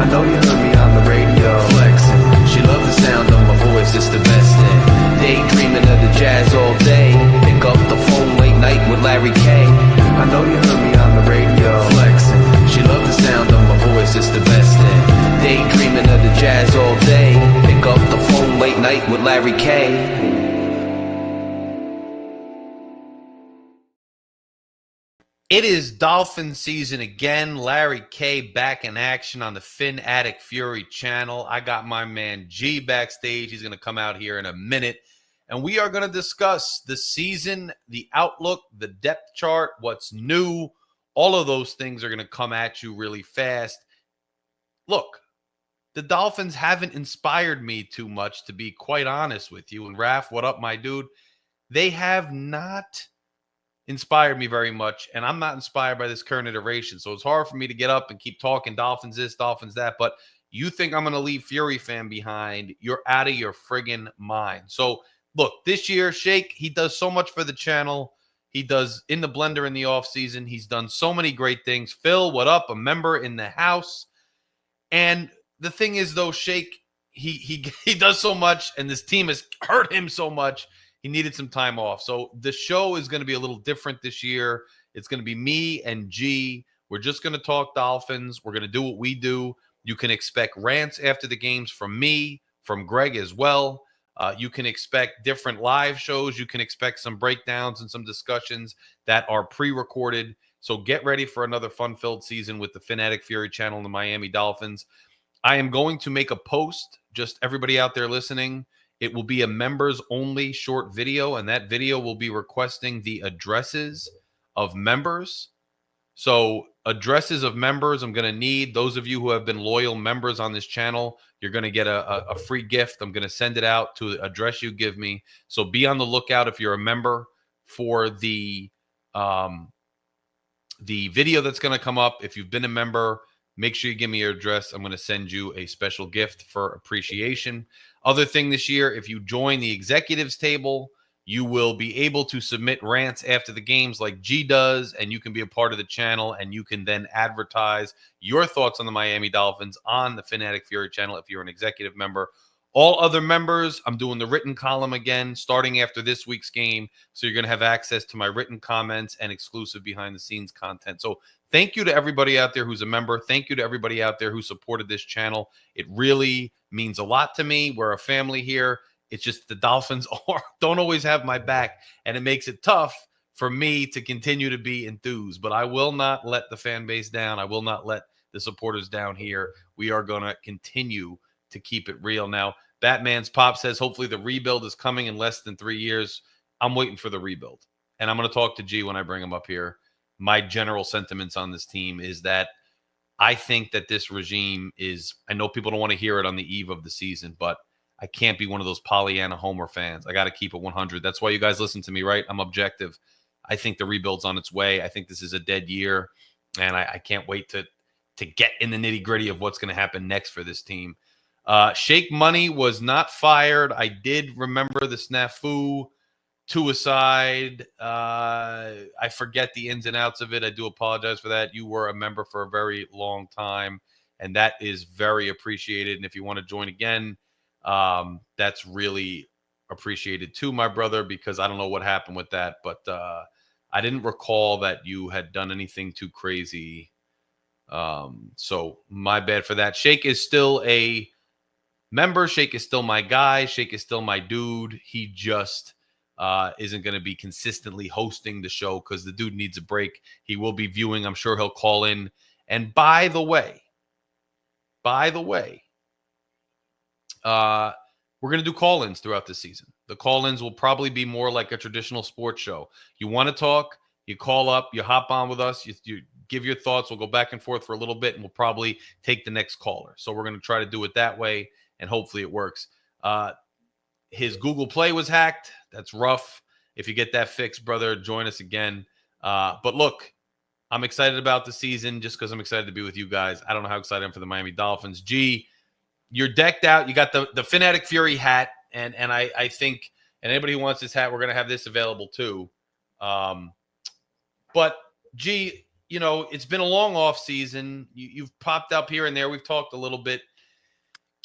know you heard me on the radio, flexing. She loved the sound of my voice, it's the best thing. Daydreaming of the jazz all day. Pick up the phone late night with Larry K. I know you heard me on the radio, flexing. She loved the sound of my voice, it's the best thing. Daydreaming of the jazz all day. Pick up the phone late night with Larry K. It is Dolphin season again. Larry K back in action on the Phin-Addict Fury channel. I got my man G backstage. He's going to come out here in a minute. And we are going to discuss the season, the outlook, the depth chart, what's new. All of those things are going to come at you really fast. Look, the Dolphins haven't inspired me too much, to be quite honest with you. And Raph, what up, my dude? They have not inspired me very much, and I'm not inspired by this current iteration. So it's hard for me to get up and keep talking Dolphins this, Dolphins that. But you think I'm going to leave Fury fan behind? You're out of your friggin' mind. So look, this year, Shake, he does so much for the channel. He does in the blender in the offseason. He's done so many great things. Phil, what up? A member in the house. And the thing is, though, Shake, he does so much, and this team has hurt him so much. He needed some time off. So the show is going to be a little different this year. It's going to be me and G. We're just going to talk Dolphins. We're going to do what we do. You can expect rants after the games from me, from Greg as well. You can expect different live shows. You can expect some breakdowns and some discussions that are pre-recorded. So get ready for another fun-filled season with the Phin-Addict Fury channel and the Miami Dolphins. I am going to make a post, just everybody out there listening. It will be a members-only short video, and that video will be requesting the addresses of members. So addresses of members I'm going to need. Those of you who have been loyal members on this channel, you're going to get a free gift. I'm going to send it out to the address you give me. So be on the lookout if you're a member for the video that's going to come up. If you've been a member, make sure you give me your address. I'm going to send you a special gift for appreciation. Other thing this year, if you join the executives table, you will be able to submit rants after the games like G does, and you can be a part of the channel, and you can then advertise your thoughts on the Miami Dolphins on the Phin-Addict Fury channel if you're an executive member. All other members, I'm doing the written column again starting after this week's game, so you're going to have access to my written comments and exclusive behind-the-scenes content. So thank you to everybody out there who's a member. Thank you to everybody out there who supported this channel. It really means a lot to me. We're a family here. It's just the Dolphins don't always have my back, and it makes it tough for me to continue to be enthused. But I will not let the fan base down. I will not let the supporters down here. We are going to continue to keep it real. Now, Batman's Pop says hopefully the rebuild is coming in less than 3 years. I'm waiting for the rebuild, and I'm going to talk to G when I bring him up here. My general sentiments on this team is that I think that this regime is, I know people don't want to hear it on the eve of the season, but I can't be one of those Pollyanna Homer fans. I got to keep it 100. That's why you guys listen to me, right? I'm objective. I think the rebuild's on its way. I think this is a dead year, and I can't wait to get in the nitty-gritty of what's going to happen next for this team. Shake Money was not fired. I did remember the snafu. Two aside, I forget the ins and outs of it. I do apologize for that. You were a member for a very long time, and that is very appreciated. And if you want to join again, that's really appreciated too, my brother, because I don't know what happened with that, but I didn't recall that you had done anything too crazy. So my bad for that. Shake is still a member. Shake is still my guy. Shake is still my dude. He just isn't going to be consistently hosting the show because the dude needs a break. He will be viewing. I'm sure he'll call in. And by the way, we're going to do call-ins throughout the season. The call-ins will probably be more like a traditional sports show. You want to talk, you call up, you hop on with us, you give your thoughts. We'll go back and forth for a little bit, and we'll probably take the next caller. So we're going to try to do it that way, and hopefully it works. His Google Play was hacked. That's rough. If you get that fixed, brother, join us again. But look, I'm excited about the season just because I'm excited to be with you guys. I don't know how excited I am for the Miami Dolphins. G, you're decked out. You got the Phin-Addict Fury hat, and I think, and anybody who wants this hat, we're going to have this available too. But G, it's been a long off season. You've popped up here and there. We've talked a little bit.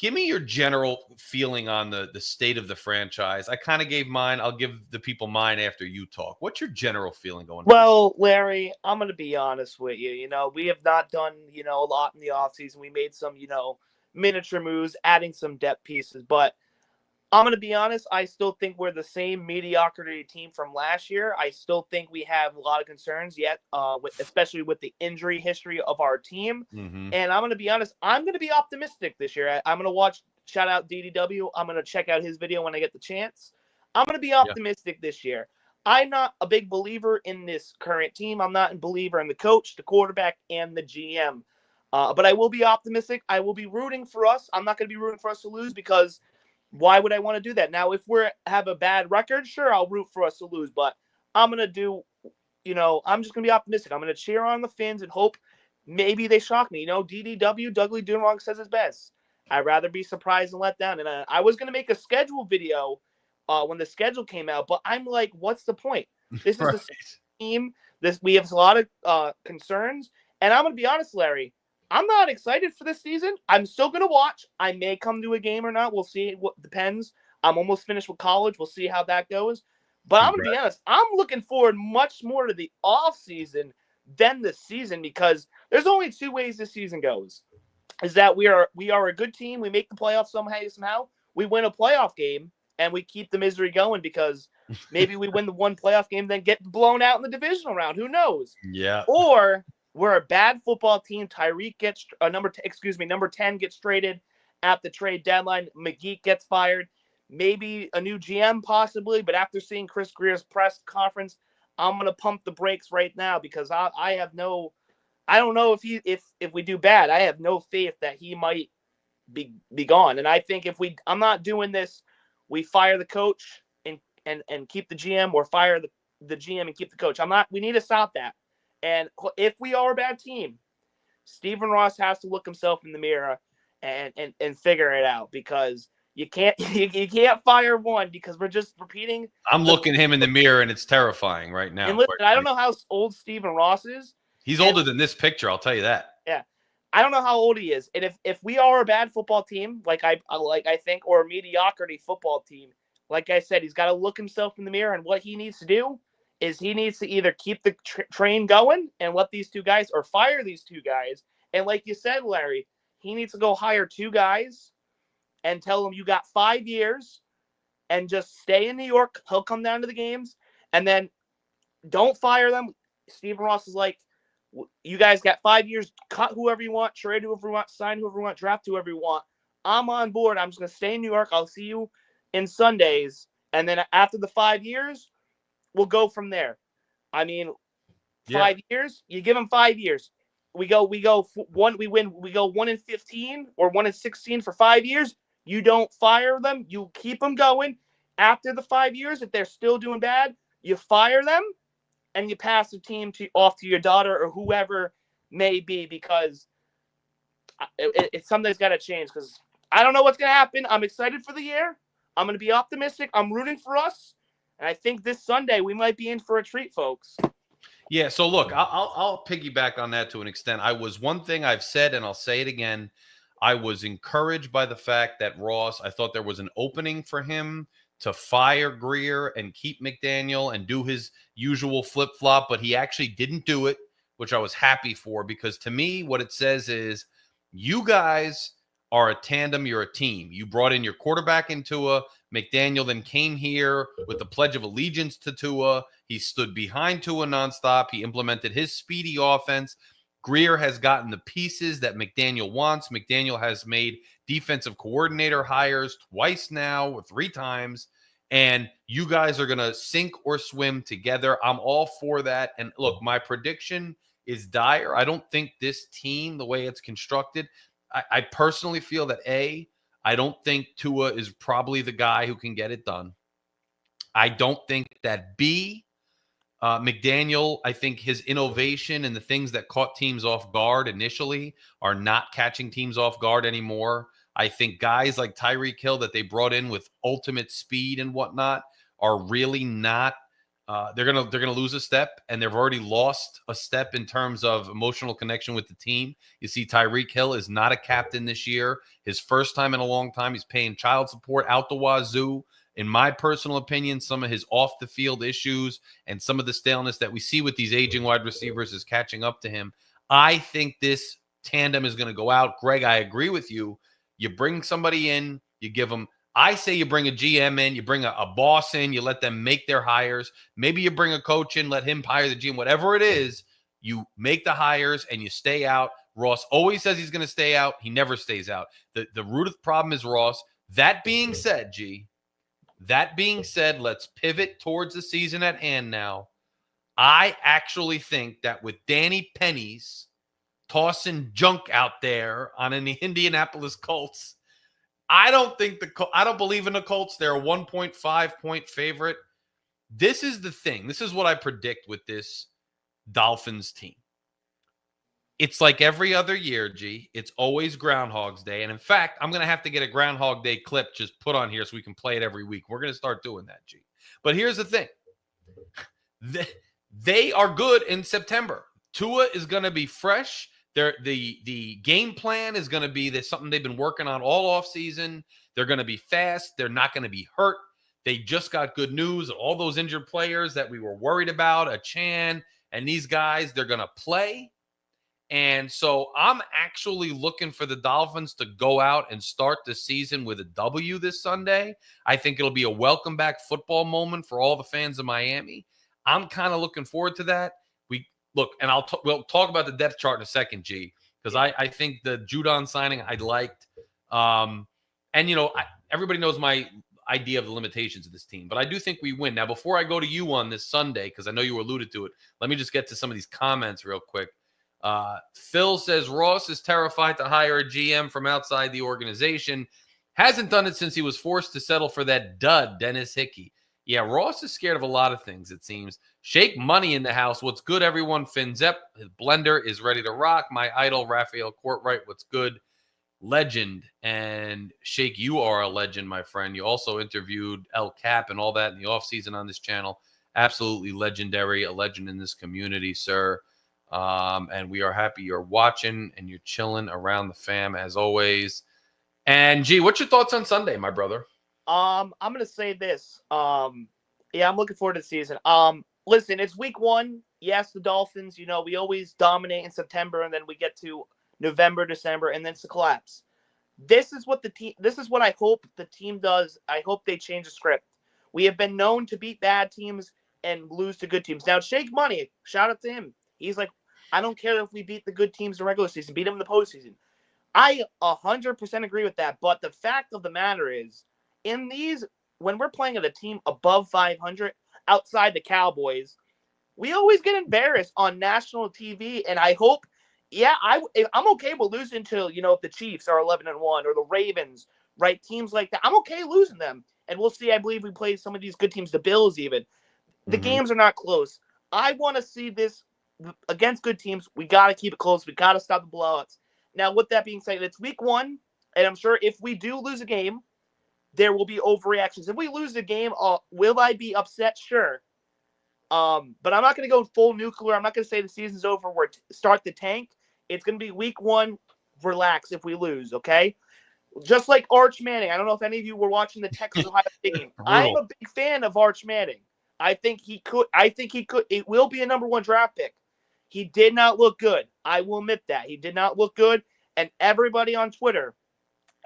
Give me your general feeling on the state of the franchise. I kind of gave mine. I'll give the people mine after you talk. What's your general feeling going? Well, Larry, I'm going to be honest with you. We have not done, a lot in the offseason. We made some, miniature moves, adding some depth pieces. But I'm going to be honest, I still think we're the same mediocrity team from last year. I still think we have a lot of concerns yet, especially with the injury history of our team. Mm-hmm. And I'm going to be honest, I'm going to be optimistic this year. I'm going to shout out DDW. I'm going to check out his video when I get the chance. I'm going to be optimistic this year. I'm not a big believer in this current team. I'm not a believer in the coach, the quarterback, and the GM. But I will be optimistic. I will be rooting for us. I'm not going to be rooting for us to lose because why would I want to do that? Now, if we have a bad record, sure, I'll root for us to lose. But I'm going to do, I'm just going to be optimistic. I'm going to cheer on the Finns and hope maybe they shock me. DDW, Dudley Doing Wrong says his best. I'd rather be surprised and let down. And I was going to make a schedule video when the schedule came out, but I'm like, what's the point? This is Right. a team. We have a lot of concerns. And I'm going to be honest, Larry, I'm not excited for this season. I'm still going to watch. I may come to a game or not. We'll see. What depends. I'm almost finished with college. We'll see how that goes. But I'm going to be honest. I'm looking forward much more to the off season than the season because there's only two ways this season goes. Is that we are a good team. We make the playoffs somehow. We win a playoff game and we keep the misery going because maybe we win the one playoff game, then get blown out in the divisional round. Who knows? Yeah. Or we're a bad football team. Tyreek gets number 10 gets traded at the trade deadline. McGee gets fired. Maybe a new GM possibly, but after seeing Chris Greer's press conference, I'm gonna pump the brakes right now because I don't know if we do bad. I have no faith that he might be gone. And I think I'm not doing this, we fire the coach and keep the GM, or fire the GM and keep the coach. We need to stop that. And if we are a bad team, Stephen Ross has to look himself in the mirror and figure it out because you can't fire one because we're just repeating. I'm looking him in the mirror and it's terrifying right now. And listen, I don't know how old Stephen Ross is. He's older than this picture, I'll tell you that. Yeah. I don't know how old he is. And if we are a bad football team, like I think, or a mediocrity football team, like I said, he's got to look himself in the mirror, and what he needs to do is he needs to either keep the train going and let these two guys, or fire these two guys. And like you said, Larry, he needs to go hire two guys and tell them you got 5 years and just stay in New York. He'll come down to the games and then don't fire them. Stephen Ross is like, you guys got 5 years, cut whoever you want, trade whoever you want, sign whoever you want, draft whoever you want. I'm on board. I'm just going to stay in New York. I'll see you in Sundays. And then after the 5 years, we'll go from there. I mean, 5 years, you give them 5 years. We go 1 in 15 or 1 in 16 for 5 years. You don't fire them. You keep them going. After the 5 years, if they're still doing bad, you fire them and you pass the team off to your daughter or whoever may be, because it's something that's got to change, because I don't know what's going to happen. I'm excited for the year. I'm going to be optimistic. I'm rooting for us. And I think this Sunday we might be in for a treat, folks. Yeah, so look, I'll piggyback on that to an extent. One thing I've said, and I'll say it again, I was encouraged by the fact that Ross, I thought there was an opening for him to fire Greer and keep McDaniel and do his usual flip-flop, but he actually didn't do it, which I was happy for, because to me, what it says is you guys are a tandem. You're a team. You brought in your quarterback in Tua. McDaniel then came here with the Pledge of Allegiance to Tua. He stood behind Tua nonstop. He implemented his speedy offense. Greer has gotten the pieces that McDaniel wants. McDaniel has made defensive coordinator hires twice now, or 3 times. And you guys are going to sink or swim together. I'm all for that. And look, my prediction is dire. I don't think this team, the way it's constructed, I personally feel that I don't think Tua is probably the guy who can get it done. I don't think that McDaniel, I think his innovation and the things that caught teams off guard initially are not catching teams off guard anymore. I think guys like Tyreek Hill that they brought in with ultimate speed and whatnot are really not they're gonna lose a step, and they've already lost a step in terms of emotional connection with the team. You see, Tyreek Hill is not a captain this year. His first time in a long time. He's paying child support out the wazoo. In my personal opinion, some of his off the field issues and some of the staleness that we see with these aging wide receivers is catching up to him. I think this tandem is going to go out. Greg, I agree with you. You bring somebody in, you give them. I say you bring a GM in, you bring a boss in, you let them make their hires. Maybe you bring a coach in, let him hire the GM, whatever it is. You make the hires and you stay out. Ross always says he's going to stay out. He never stays out. The root of the problem is Ross. That being said, let's pivot towards the season at hand now. I actually think that with Danny Pennies tossing junk out there on an Indianapolis Colts, I don't believe in the Colts. They're a 1.5 point favorite. This is the thing. This is what I predict with this Dolphins team. It's like every other year, G. It's always Groundhog's Day. And in fact, I'm going to have to get a Groundhog Day clip just put on here so we can play it every week. We're going to start doing that, G. But here's the thing. They are good in September. Tua is going to be fresh. The game plan is going to be something they've been working on all offseason. They're going to be fast. They're not going to be hurt. They just got good news. All those injured players that we were worried about, Achan and these guys, they're going to play. And so I'm actually looking for the Dolphins to go out and start the season with a W this Sunday. I think it'll be a welcome back football moment for all the fans of Miami. I'm kind of looking forward to that. Look, and we'll talk about the depth chart in a second, G, because I think the Judon signing I liked. And, everybody knows my idea of the limitations of this team, but I do think we win. Now, before I go to you on this Sunday, because I know you alluded to it, let me just get to some of these comments real quick. Phil says Ross is terrified to hire a GM from outside the organization. Hasn't done it since he was forced to settle for that dud, Dennis Hickey. Yeah, Ross is scared of a lot of things, it seems. Shake Money in the house. What's good, everyone? Finn Zepp, his blender is ready to rock. My idol, Raphael Courtwright. What's good? Legend. And Shake, you are a legend, my friend. You also interviewed El Cap and all that in the offseason on this channel. Absolutely legendary, a legend in this community, sir. And we are happy you're watching and you're chilling around the fam as always. And G, what's your thoughts on Sunday, my brother? I'm gonna say this. I'm looking forward to the season. Listen, it's week 1. Yes, the Dolphins, we always dominate in September and then we get to November, December, and then it's a collapse. This is what I hope the team does. I hope they change the script. We have been known to beat bad teams and lose to good teams. Now, Shake Money, shout out to him. He's like, I don't care if we beat the good teams in the regular season, beat them in the postseason. I 100% agree with that. But the fact of the matter is, when we're playing at a team above 500, outside the Cowboys, we always get embarrassed on national TV. And I hope, I'm okay with losing to, if the Chiefs are 11-1 or the Ravens, right? Teams like that. I'm okay losing them. And we'll see. I believe we play some of these good teams, the Bills even. The games are not close. I want to see this against good teams. We got to keep it close. We got to stop the blowouts. Now, with that being said, it's week 1. And I'm sure if we do lose a game, there will be overreactions. If we lose the game, will I be upset? Sure. But I'm not going to go full nuclear. I'm not going to say the season's over. Start the tank. It's going to be week 1. Relax if we lose, okay? Just like Arch Manning. I don't know if any of you were watching the Texas Ohio State game. I'm a big fan of Arch Manning. I think he could. It will be a number 1 draft pick. He did not look good. I will admit that. He did not look good. And everybody on Twitter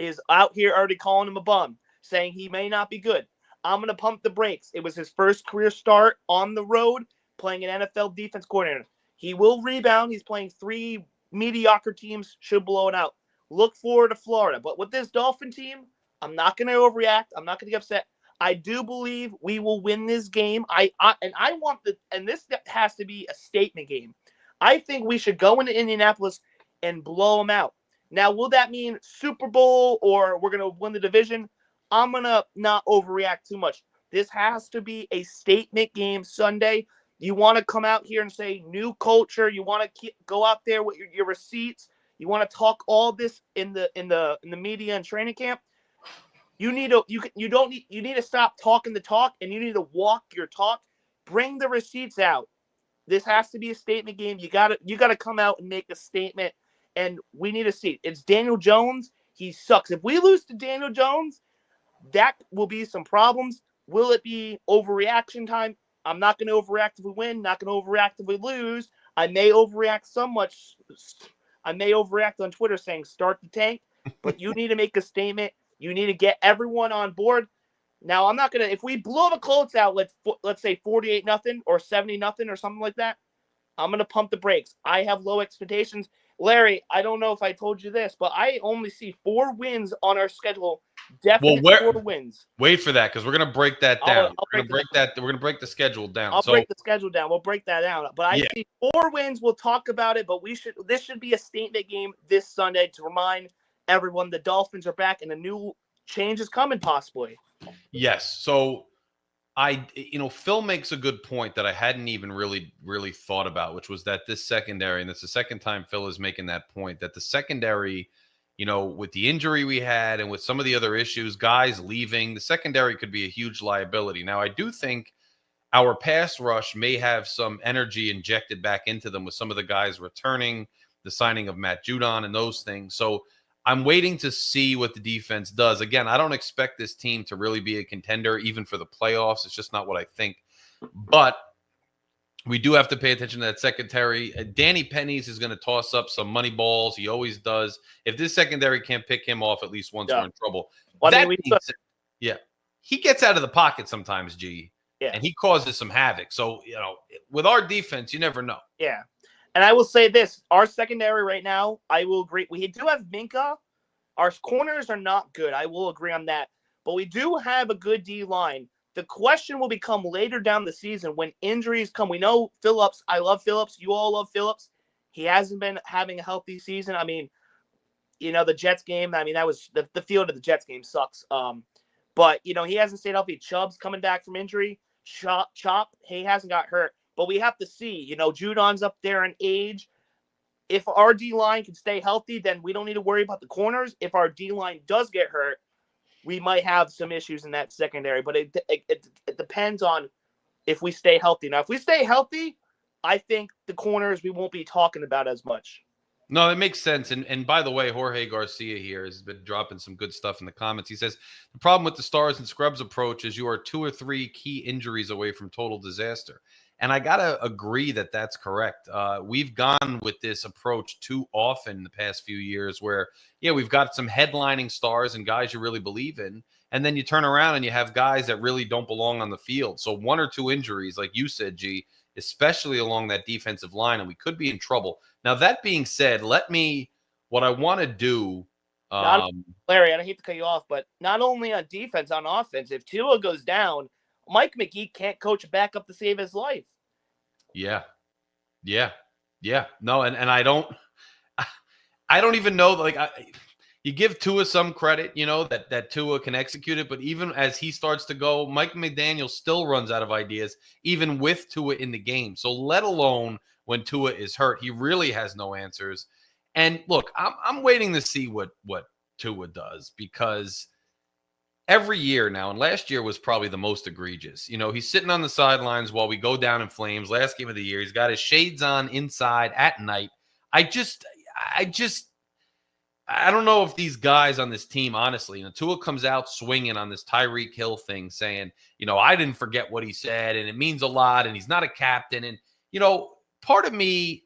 is out here already calling him a bum, saying he may not be good. I'm going to pump the brakes. It was his first career start on the road, playing an NFL defense coordinator. He will rebound. He's playing 3 mediocre teams, should blow it out. Look forward to Florida. But with this Dolphin team, I'm not going to overreact. I'm not going to get upset. I do believe we will win this game. And this has to be a statement game. I think we should go into Indianapolis and blow them out. Now, will that mean Super Bowl or we're going to win the division? I'm going to not overreact too much. This has to be a statement game Sunday. You want to come out here and say new culture. You want to go out there with your receipts. You want to talk all this in the media and training camp. You need to stop talking the talk and you need to walk your talk. bring the receipts out. This has to be a statement game. You gotta come out and make a statement, and we need to see. It's Daniel Jones. He sucks. If we lose to Daniel Jones, that will be some problems. Will it be overreaction time? I'm not going to overreact if we win. Not going to overreact if we lose. I may overreact so much. I may overreact on Twitter saying start the tank, but you need to make a statement. You need to get everyone on board. Now, I'm not going to – if we blow the Colts out, let's say 48-0 or 70-0 or something like that, I'm going to pump the brakes. I have low expectations. Larry, I don't know if I told you this, but I only see 4 wins on our schedule. Definitely 4 wins. Wait for that because we're gonna break that down. We're gonna break the schedule down. I'll break the schedule down. We'll break that down. But I see 4 wins. We'll talk about it. But this should be a statement game this Sunday to remind everyone the Dolphins are back and a new change is coming possibly. Yes. So Phil makes a good point that I hadn't even really thought about, which was that this secondary, and it's the second time Phil is making that point, that the secondary, with the injury we had and with some of the other issues, guys leaving, the secondary could be a huge liability. Now, I do think our pass rush may have some energy injected back into them with some of the guys returning, the signing of Matt Judon and those things. So I'm waiting to see what the defense does. Again, I don't expect this team to really be a contender even for the playoffs. It's just not what I think. But we do have to pay attention to that secondary. Danny Pennies is going to toss up some money balls. He always does. If this secondary can't pick him off at least once, we're in trouble. Well, he gets out of the pocket sometimes, G. Yeah. And he causes some havoc. So, with our defense, you never know. Yeah. And I will say this, our secondary right now, I will agree. We do have Minka. Our corners are not good. I will agree on that. But we do have a good D-line. The question will become later down the season when injuries come. We know Phillips. I love Phillips. You all love Phillips. He hasn't been having a healthy season. I mean, the Jets game, that was the field of the Jets game sucks. But, he hasn't stayed healthy. Chubb's coming back from injury. Chop, he hasn't got hurt. But we have to see, Judon's up there in age. If our D-line can stay healthy, then we don't need to worry about the corners. If our D-line does get hurt, we might have some issues in that secondary. But it depends on if we stay healthy. Now, if we stay healthy, I think the corners we won't be talking about as much. No, that makes sense. And by the way, Jorge Garcia here has been dropping some good stuff in the comments. He says, the problem with the Stars and Scrubs approach is you are 2 or 3 key injuries away from total disaster. And I got to agree that that's correct. We've gone with this approach too often the past few years where, we've got some headlining stars and guys you really believe in. And then you turn around and you have guys that really don't belong on the field. So 1 or 2 injuries, like you said, G, especially along that defensive line, and we could be in trouble. Now, that being said, what I want to do. Larry, I hate to cut you off, but not only on defense, on offense, if Tua goes down, Mike McGee can't coach a backup to save his life. Yeah. No, and I don't even know. You give Tua some credit, that Tua can execute it. But even as he starts to go, Mike McDaniel still runs out of ideas, even with Tua in the game. So let alone when Tua is hurt, he really has no answers. And look, I'm waiting to see what Tua does because every year now, and last year was probably the most egregious. He's sitting on the sidelines while we go down in flames. Last game of the year, he's got his shades on inside at night. I don't know if these guys on this team, honestly, Tua comes out swinging on this Tyreek Hill thing saying, I didn't forget what he said and it means a lot and he's not a captain. And, part of me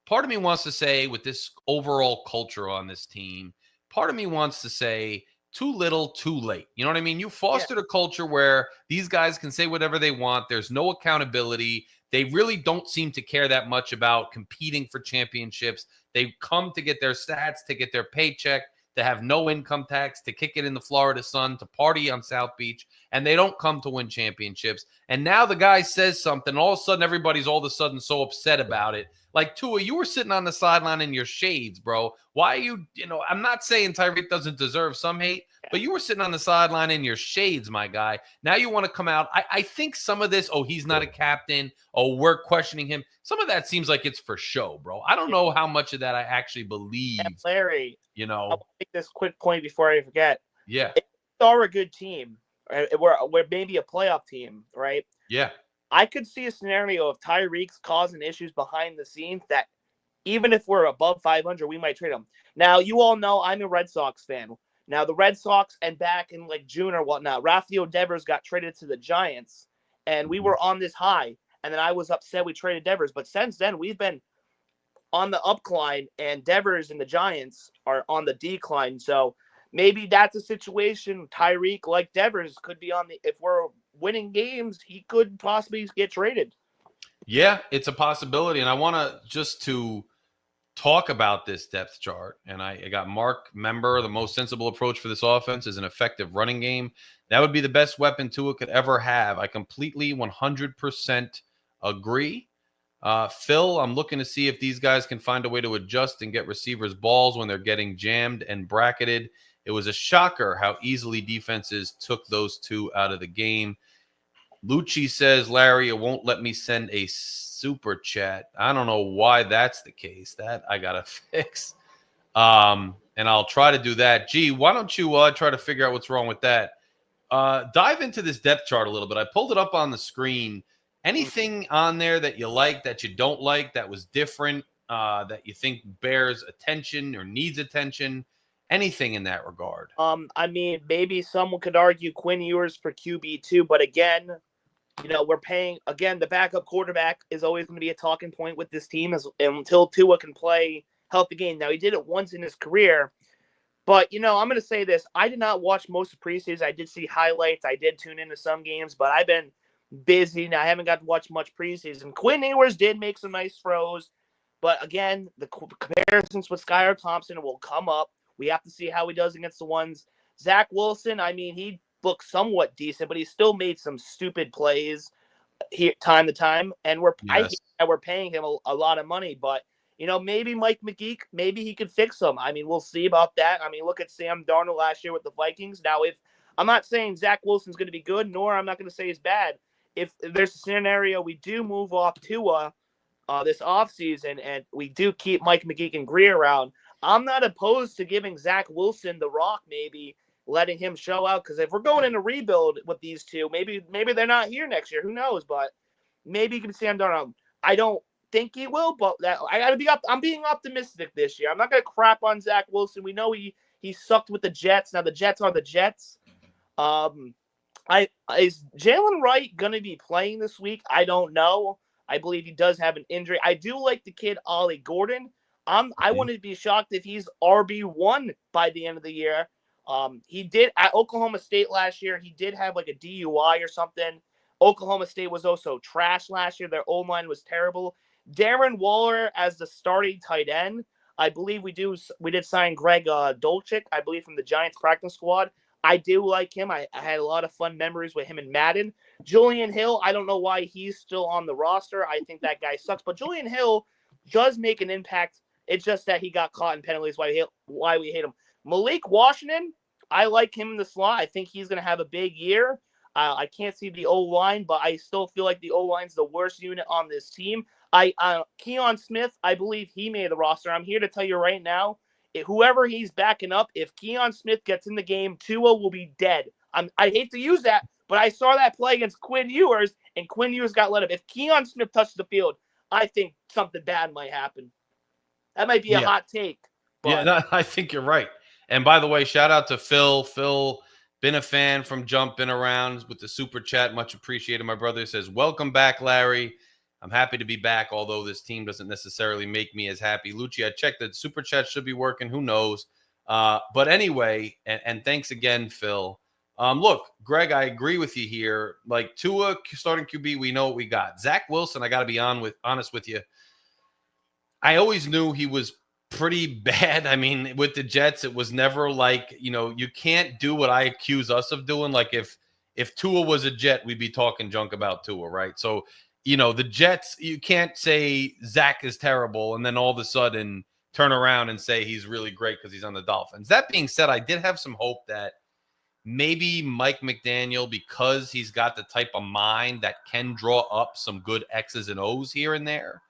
wants to say with this overall culture on this team, part of me wants to say too little, too late. You know what I mean? You fostered a culture where these guys can say whatever they want. There's no accountability. They really don't seem to care that much about competing for championships. They come to get their stats, to get their paycheck, to have no income tax, to kick it in the Florida sun, to party on South Beach, and they don't come to win championships. And now the guy says something, all of a sudden everybody's all of a sudden so upset about it. Like, Tua, you were sitting on the sideline in your shades, bro. Why are you, I'm not saying Tyreek doesn't deserve some hate, but you were sitting on the sideline in your shades, my guy. Now you want to come out. I think some of this, he's not a captain. We're questioning him. Some of that seems like it's for show, bro. I don't know how much of that I actually believe. And Larry, I'll make this quick point before I forget. Yeah. If we are a good team, right? We're maybe a playoff team, right? Yeah. I could see a scenario of Tyreek's causing issues behind the scenes that even if we're above 500, we might trade him. Now, you all know I'm a Red Sox fan. Now, the Red Sox and back in like June or whatnot, Rafael Devers got traded to the Giants, and we were on this high. And then I was upset we traded Devers. But since then, we've been on the upcline, and Devers and the Giants are on the decline. So maybe that's a situation. Tyreek, like Devers, could be on the. If we're winning games, he could possibly get traded. Yeah, it's a possibility. And I want to talk about this depth chart. And I got Mark Member, the most sensible approach for this offense is an effective running game. That would be the best weapon Tua could ever have. I completely 100% agree. Phil, I'm looking to see if these guys can find a way to adjust and get receivers balls when they're getting jammed and bracketed. It was a shocker how easily defenses took those two out of the game. Lucci says, Larry, it won't let me send a super chat. I don't know why that's the case. That I got to fix. And I'll try to do that. Gee, why don't you try to figure out what's wrong with that? Dive into this depth chart a little bit. I pulled it up on the screen. Anything on there that you like, that you don't like, that was different, that you think bears attention or needs attention? Anything in that regard? I mean, maybe someone could argue Quinn Ewers for QB2, but again, we're paying again. The backup quarterback is always going to be a talking point with this team until Tua can play healthy game. Now he did it once in his career, but I'm going to say this: I did not watch most of preseason. I did see highlights. I did tune into some games, but I've been busy and I haven't got to watch much preseason. Quinn Ewers did make some nice throws, but again, the comparisons with Skylar Thompson will come up. We have to see how he does against the ones. Zach Wilson, I mean, he looked somewhat decent, but he still made some stupid plays here time to time. And I hate that we're paying him a lot of money, but maybe Mike McGee, maybe he could fix them. I mean, we'll see about that. I mean, look at Sam Darnold last year with the Vikings. Now, if I'm not saying Zach Wilson's going to be good, nor I'm not going to say he's bad. If there's a scenario we do move off Tua this offseason and we do keep Mike McGee and Greer around, I'm not opposed to giving Zach Wilson the rock, maybe letting him show out. Because if we're going in a rebuild with these two, maybe they're not here next year. Who knows? But maybe you can see Sam Darnold. I don't think he will, but I got to be up. I'm being optimistic this year. I'm not going to crap on Zach Wilson. We know he sucked with the Jets. Now the Jets are the Jets. Is Jalen Wright going to be playing this week? I don't know. I believe he does have an injury. I do like the kid Ollie Gordon. I wouldn't be shocked if he's RB1 by the end of the year. He did at Oklahoma State last year. He did have like a DUI or something. Oklahoma State was also trash last year. Their O-line was terrible. Darren Waller as the starting tight end. I believe we did sign Greg Dolchik, I believe, from the Giants practice squad. I do like him. I had a lot of fun memories with him in Madden. Julian Hill, I don't know why he's still on the roster. I think that guy sucks. But Julian Hill does make an impact. It's just that he got caught in penalties, why we hate him. Malik Washington, I like him in the slot. I think he's going to have a big year. I can't see the O-line, but I still feel like the O-line's the worst unit on this team. Keon Smith, I believe he made the roster. I'm here to tell you right now, whoever he's backing up, if Keon Smith gets in the game, Tua will be dead. I hate to use that, but I saw that play against Quinn Ewers, and Quinn Ewers got let up. If Keon Smith touches the field, I think something bad might happen. That might be a hot take. But... Yeah, no, I think you're right. And by the way, shout out to Phil. Phil, been a fan from jump, been around with the super chat. Much appreciated. My brother says, welcome back, Larry. I'm happy to be back, although this team doesn't necessarily make me as happy. Lucci, I checked that super chat should be working. Who knows? But anyway, and thanks again, Phil. Look, Greg, I agree with you here. Like Tua starting QB, we know what we got. Zach Wilson, I got to be honest with you. I always knew he was pretty bad. I mean, with the Jets, it was never like, you can't do what I accuse us of doing. Like if Tua was a Jet, we'd be talking junk about Tua, right? So, the Jets, you can't say Zach is terrible and then all of a sudden turn around and say he's really great because he's on the Dolphins. That being said, I did have some hope that maybe Mike McDaniel, because he's got the type of mind that can draw up some good X's and O's here and there.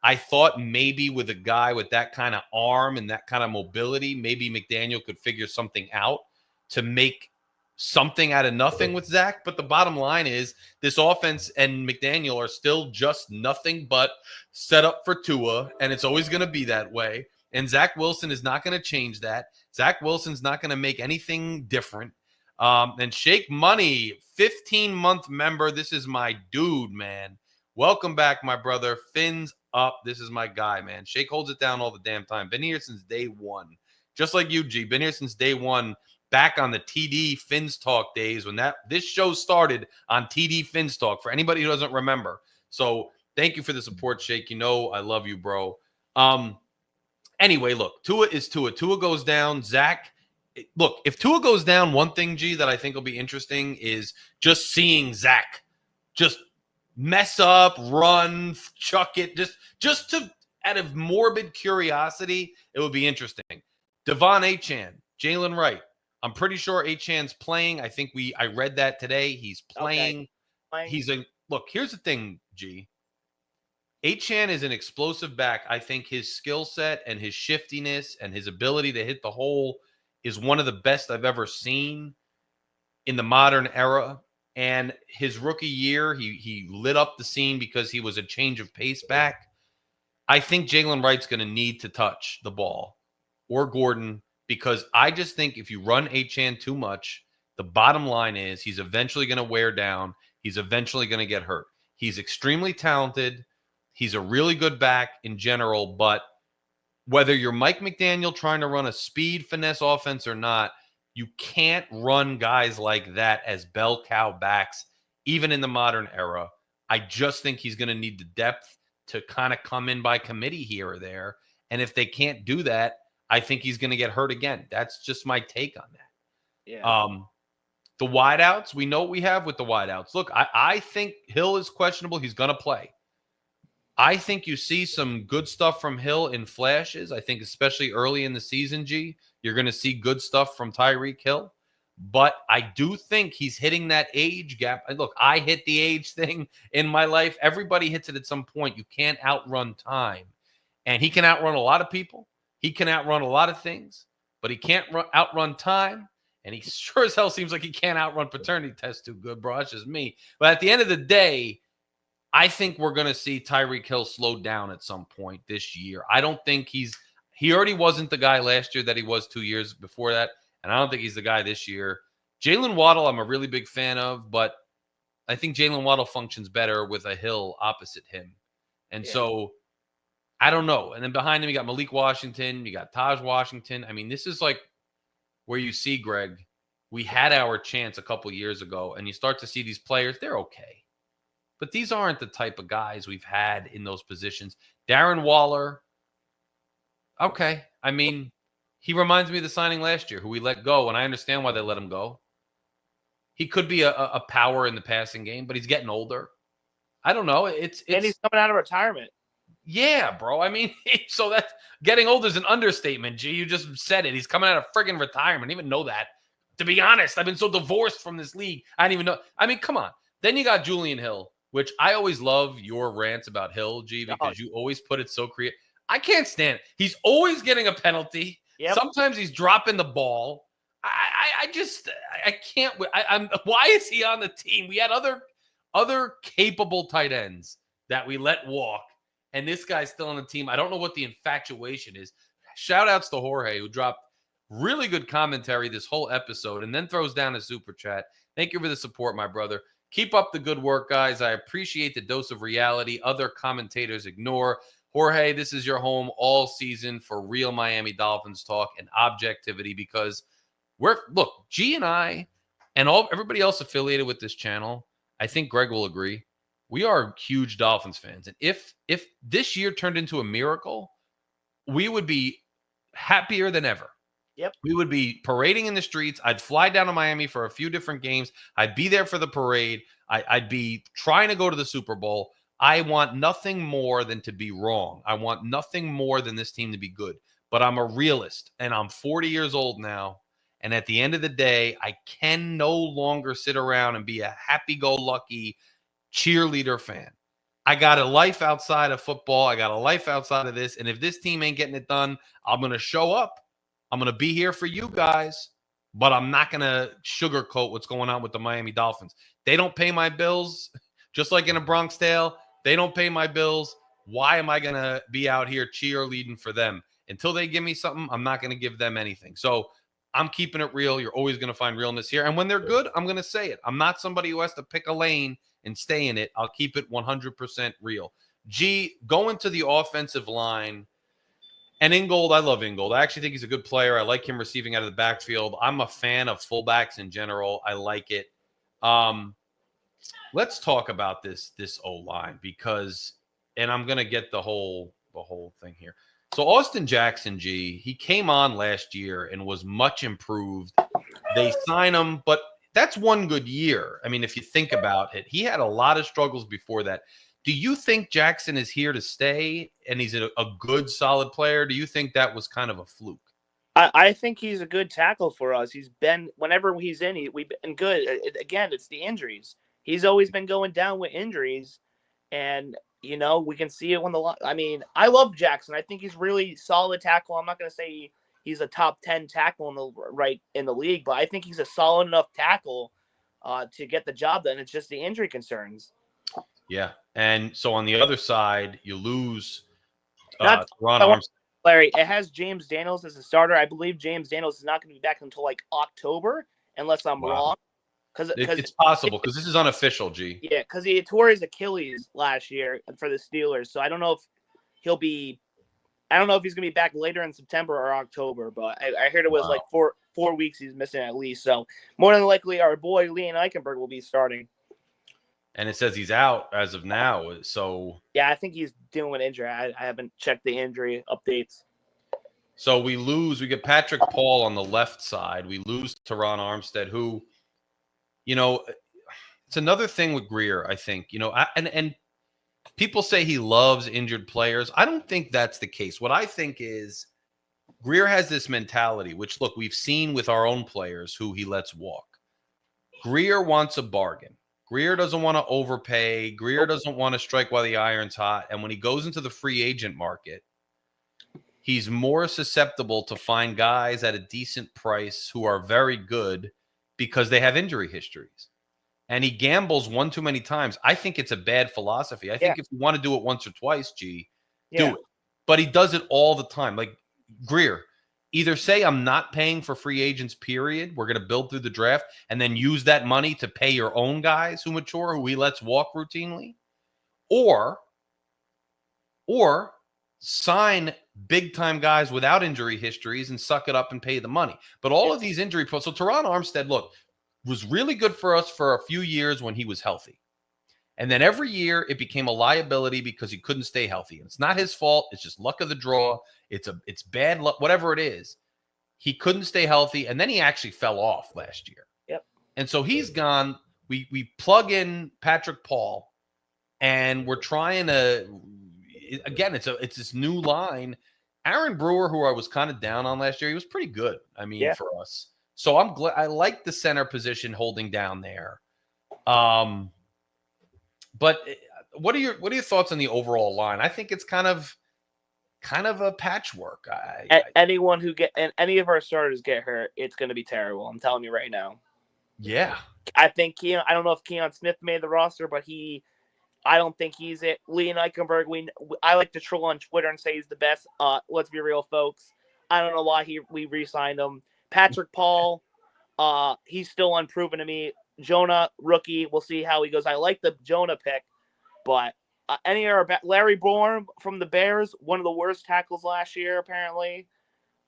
I thought maybe with a guy with that kind of arm and that kind of mobility, maybe McDaniel could figure something out to make something out of nothing with Zach. But the bottom line is this offense and McDaniel are still just nothing but set up for Tua, and it's always going to be that way. And Zach Wilson is not going to change that. Zach Wilson's not going to make anything different. And Shake Money, 15-month member. This is my dude, man. Welcome back, my brother. Fins up. This is my guy, man. Shake holds it down all the damn time. Been here since day one. Just like you, G. Been here since day one. Back on the TD Fins Talk days when this show started on TD Fins Talk, for anybody who doesn't remember. So thank you for the support, Shake. You know I love you, bro. Anyway, look, Tua is Tua. Tua goes down. Zach, look, if Tua goes down, one thing, G, that I think will be interesting is just seeing Zach just mess up, run, chuck it, just to out of morbid curiosity, it would be interesting. Devon Achane, Jalen Wright. I'm pretty sure Achane's playing. I think I read that today. He's playing. Okay. Look, here's the thing, G. Achane is an explosive back. I think his skill set and his shiftiness and his ability to hit the hole is one of the best I've ever seen in the modern era. And his rookie year, he lit up the scene because he was a change of pace back. I think Jalen Wright's going to need to touch the ball, or Gordon, because I just think if you run Achane too much, the bottom line is he's eventually going to wear down. He's eventually going to get hurt. He's extremely talented. He's a really good back in general, but whether you're Mike McDaniel trying to run a speed finesse offense or not, you can't run guys like that as bell cow backs, even in the modern era. I just think he's going to need the depth to kind of come in by committee here or there. And if they can't do that, I think he's going to get hurt again. That's just my take on that. Yeah. The wideouts, we know what we have with the wideouts. Look, I think Hill is questionable. He's going to play. I think you see some good stuff from Hill in flashes. I think especially early in the season, G, you're going to see good stuff from Tyreek Hill. But I do think he's hitting that age gap. And look, I hit the age thing in my life. Everybody hits it at some point. You can't outrun time. And he can outrun a lot of people. He can outrun a lot of things. But he can't outrun time. And he sure as hell seems like he can't outrun paternity tests too good, bro. That's just me. But at the end of the day, I think we're going to see Tyreek Hill slow down at some point this year. I don't think he already wasn't the guy last year that he was 2 years before that. And I don't think he's the guy this year. Jalen Waddle, I'm a really big fan of, but I think Jalen Waddle functions better with a Hill opposite him. And so I don't know. And then behind him, you got Malik Washington. You got Taj Washington. I mean, this is like where you see, Greg, we had our chance a couple years ago, and you start to see these players, they're okay. But these aren't the type of guys we've had in those positions. Darren Waller, okay. I mean, he reminds me of the signing last year, who we let go, and I understand why they let him go. He could be a power in the passing game, but he's getting older. I don't know. And he's coming out of retirement. Yeah, bro. I mean, so that's getting older is an understatement. G, you just said it. He's coming out of friggin' retirement. I didn't even know that. To be honest, I've been so divorced from this league. I didn't even know. I mean, come on. Then you got Julian Hill, which I always love your rants about Hill, G, because you always put it so creative. I can't stand it. He's always getting a penalty. Yep. Sometimes he's dropping the ball. I can't. Why is he on the team? We had other capable tight ends that we let walk, and this guy's still on the team. I don't know what the infatuation is. Shout outs to Jorge, who dropped really good commentary this whole episode and then throws down a super chat. Thank you for the support, my brother. Keep up the good work, guys. I appreciate the dose of reality other commentators ignore. Jorge, this is your home all season for real Miami Dolphins talk and objectivity, because look, G and I and everybody else affiliated with this channel, I think Greg will agree, we are huge Dolphins fans. And if this year turned into a miracle, we would be happier than ever. Yep. We would be parading in the streets. I'd fly down to Miami for a few different games. I'd be there for the parade. I'd be trying to go to the Super Bowl. I want nothing more than to be wrong. I want nothing more than this team to be good. But I'm a realist, and I'm 40 years old now. And at the end of the day, I can no longer sit around and be a happy-go-lucky cheerleader fan. I got a life outside of football. I got a life outside of this. And if this team ain't getting it done, I'm going to show up. I'm going to be here for you guys. but I'm not going to sugarcoat what's going on with the Miami Dolphins. They don't pay my bills, just like in a Bronx Tale. They don't pay my bills. Why am I going to be out here cheerleading for them? Until they give me something, I'm not going to give them anything. So I'm keeping it real. You're always going to find realness here. And when they're good, I'm going to say it. I'm not somebody who has to pick a lane and stay in it. I'll keep it 100% real. G, going to the offensive line. And Ingold, I love Ingold. I actually think he's a good player. I like him receiving out of the backfield. I'm a fan of fullbacks in general. I like it. Let's talk about this O-line because, and I'm going to get the whole thing here. So Austin Jackson, G, he came on last year and was much improved. They sign him, but that's one good year. I mean, if you think about it, he had a lot of struggles before that. Do you think Jackson is here to stay and he's a good, solid player? Do you think that was kind of a fluke? I think he's a good tackle for us. He's been, whenever he's in, we've been good. Again, it's the injuries. He's always been going down with injuries. And, you know, we can see it when I love Jackson. I think he's really solid tackle. I'm not going to say he's a top 10 tackle in the league, but I think he's a solid enough tackle to get the job done. It's just the injury concerns. Yeah. And so on the other side, you lose Ron Armstead. Larry, it has James Daniels as a starter. I believe James Daniels is not going to be back until like October, unless I'm wrong. It's possible because this is unofficial, G. Yeah, because he tore his Achilles last year for the Steelers. So I don't know if he's going to be back later in September or October, but I heard it was like 4 weeks he's missing at least. So more than likely, our boy Leon Eichenberg will be starting. And it says he's out as of now. So yeah, I think he's dealing with injury. I haven't checked the injury updates. So we get Patrick Paul on the left side. We lose Teron Armstead, who, you know, it's another thing with Grier, I think, you know, and people say he loves injured players. I don't think that's the case. What I think is Grier has this mentality, which, look, we've seen with our own players who he lets walk. Grier wants a bargain. Grier doesn't want to overpay. Grier doesn't want to strike while the iron's hot. And when he goes into the free agent market, he's more susceptible to find guys at a decent price who are very good because they have injury histories. And he gambles one too many times. I think it's a bad philosophy. I think if you want to do it once or twice, G, do it. But he does it all the time. Like Grier, either say I'm not paying for free agents, period. We're going to build through the draft and then use that money to pay your own guys who mature, who he lets walk routinely. Or sign big-time guys without injury histories and suck it up and pay the money. But all of these injury pros, so Teron Armstead, look, was really good for us for a few years when he was healthy. And then every year it became a liability because he couldn't stay healthy. And it's not his fault. It's just luck of the draw. It's bad luck, whatever it is. He couldn't stay healthy. And then he actually fell off last year. Yep. And so he's gone. We plug in Patrick Paul and we're trying to, again, it's this new line. Aaron Brewer, who I was kind of down on last year, he was pretty good. I mean, for us. So I'm glad. I like the center position holding down there. But what are your thoughts on the overall line? I think it's kind of a patchwork. Anyone who any of our starters get hurt, it's going to be terrible. I'm telling you right now. Yeah. I think I don't know if Keon Smith made the roster, but I don't think he's it. Leon Eichenberg, I like to troll on Twitter and say he's the best. Let's be real, folks. I don't know why we re-signed him. Patrick Paul, he's still unproven to me. Jonah, rookie. We'll see how he goes. I like the Jonah pick, but Larry Bourne from the Bears, one of the worst tackles last year, apparently.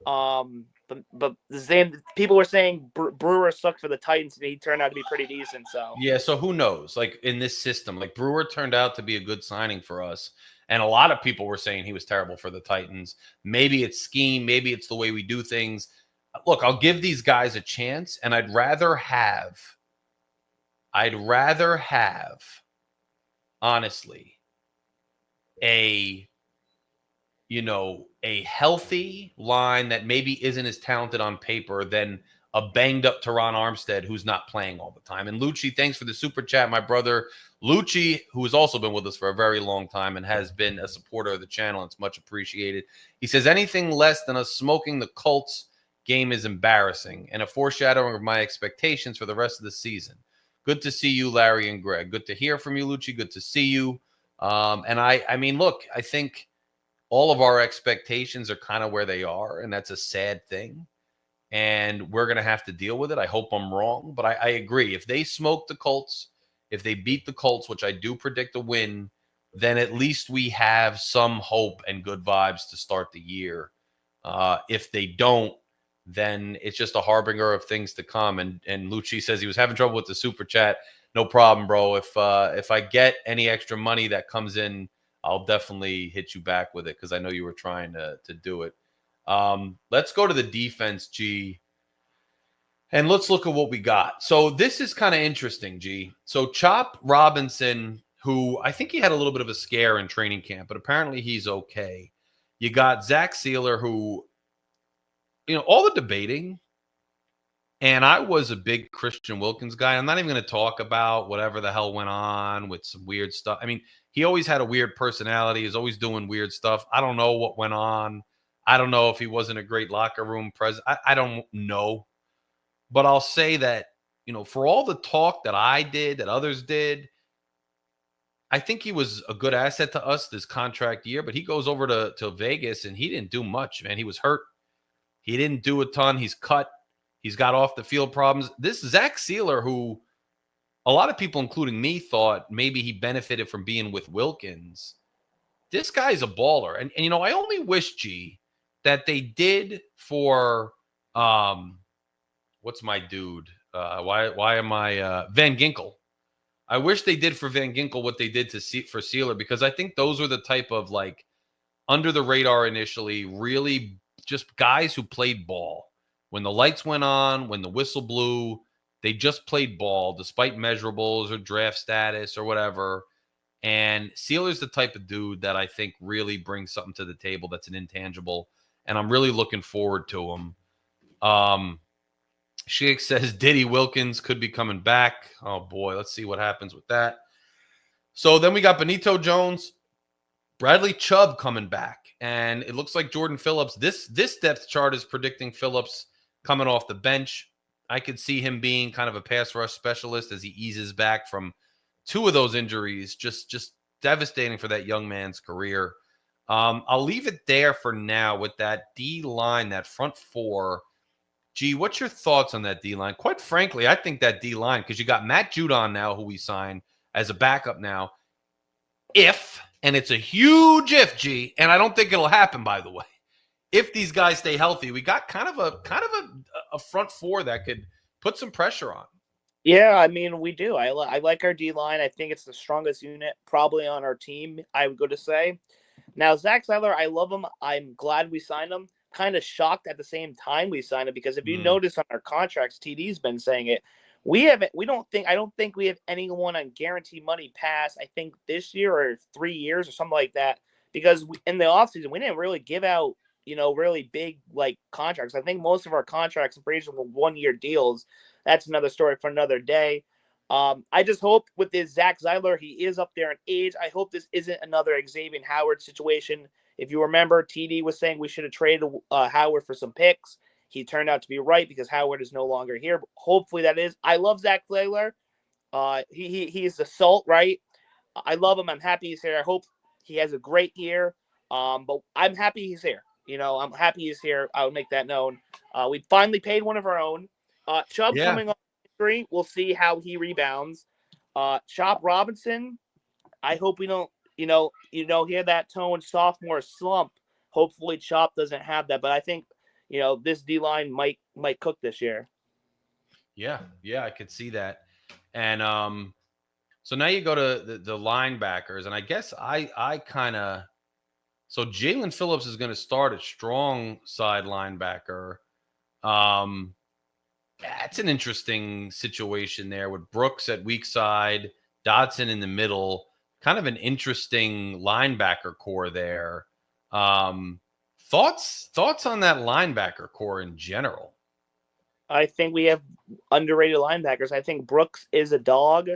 But the same people were saying Brewer sucked for the Titans, and he turned out to be pretty decent. So yeah, so who knows? Like in this system, like Brewer turned out to be a good signing for us, and a lot of people were saying he was terrible for the Titans. Maybe it's scheme, maybe it's the way we do things. Look, I'll give these guys a chance, and I'd rather have, honestly, a healthy line that maybe isn't as talented on paper than a banged up Teron Armstead who's not playing all the time. And Lucci, thanks for the super chat, my brother. Lucci, who has also been with us for a very long time and has been a supporter of the channel. It's much appreciated. He says, anything less than us smoking the Colts game is embarrassing and a foreshadowing of my expectations for the rest of the season. Good to see you, Larry and Greg. Good to hear from you, Lucci. Good to see you. And I mean, look, I think all of our expectations are kind of where they are, and that's a sad thing. And we're going to have to deal with it. I hope I'm wrong, but I agree. If they smoke the Colts, if they beat the Colts, which I do predict a win, then at least we have some hope and good vibes to start the year. If they don't, then it's just a harbinger of things to come. And Lucci says he was having trouble with the super chat. No problem, bro. If I get any extra money that comes in, I'll definitely hit you back with it because I know you were trying to do it. Let's go to the defense, G, and let's look at what we got. So this is kind of interesting, G. So Chop Robinson, who I think he had a little bit of a scare in training camp, but apparently he's okay. You got Zach Sealer, who, all the debating, and I was a big Christian Wilkins guy. I'm not even going to talk about whatever the hell went on with some weird stuff. I mean, he always had a weird personality. He's always doing weird stuff. I don't know what went on. I don't know if he wasn't a great locker room president. I don't know. But I'll say that, for all the talk that I did, that others did, I think he was a good asset to us this contract year. But he goes over to Vegas, and he didn't do much, man. He was hurt. He didn't do a ton. He's cut. He's got off the field problems. This Zach Sealer, who a lot of people, including me, thought maybe he benefited from being with Wilkins. This guy's a baller. And I only wish, G, that they did for what's my dude? Why am I Van Ginkel? I wish they did for Van Ginkel what they did for Sealer, because I think those were the type of under the radar initially, really just guys who played ball. When the lights went on, when the whistle blew, they just played ball despite measurables or draft status or whatever. And Sealer's the type of dude that I think really brings something to the table that's an intangible. And I'm really looking forward to him. Sheik says Diddy Wilkins could be coming back. Oh, boy. Let's see what happens with that. So then we got Benito Jones, Bradley Chubb coming back. And it looks like Jordan Phillips. This depth chart is predicting Phillips coming off the bench. I could see him being kind of a pass rush specialist as he eases back from two of those injuries. Just devastating for that young man's career. I'll leave it there for now with that D-line, that front four. Gee, what's your thoughts on that D-line? Quite frankly, I think that D-line, because you got Matt Judon now, who we signed as a backup now. And it's a huge if, G, and I don't think it'll happen, by the way. If these guys stay healthy, we got kind of a front four that could put some pressure on. Yeah, I mean, we do. I like our D-line. I think it's the strongest unit probably on our team, I would go to say. Now, Zach Seiler, I love him. I'm glad we signed him. Kind of shocked at the same time we signed him, because if you notice on our contracts, TD's been saying it. I don't think we have anyone on guarantee money past, I think, this year or 3 years or something like that, because in the offseason, we didn't really give out, really big contracts. I think most of our contracts, I'm pretty sure, were 1-year deals. That's another story for another day. I just hope with this Zach Seiler, he is up there in age. I hope this isn't another Xavier Howard situation. If you remember, TD was saying we should have traded Howard for some picks. He turned out to be right because Howard is no longer here. But hopefully that is. I love Zach Seiler. He's the salt, right? I love him. I'm happy he's here. I hope he has a great year. But I'm happy he's here. I'm happy he's here. I'll make that known. We finally paid one of our own. Chubb coming off injury. We'll see how he rebounds. Chop Robinson, I hope we don't, hear that tone sophomore slump. Hopefully Chop doesn't have that. But I think, this D-line might cook this year. Yeah, I could see that. And so now you go to the linebackers, and I guess I kind of – so Jalen Phillips is going to start at strong side linebacker. That's an interesting situation there with Brooks at weak side, Dodson in the middle. Kind of an interesting linebacker core there. Thoughts on that linebacker core in general? I think we have underrated linebackers. I think Brooks is a dog.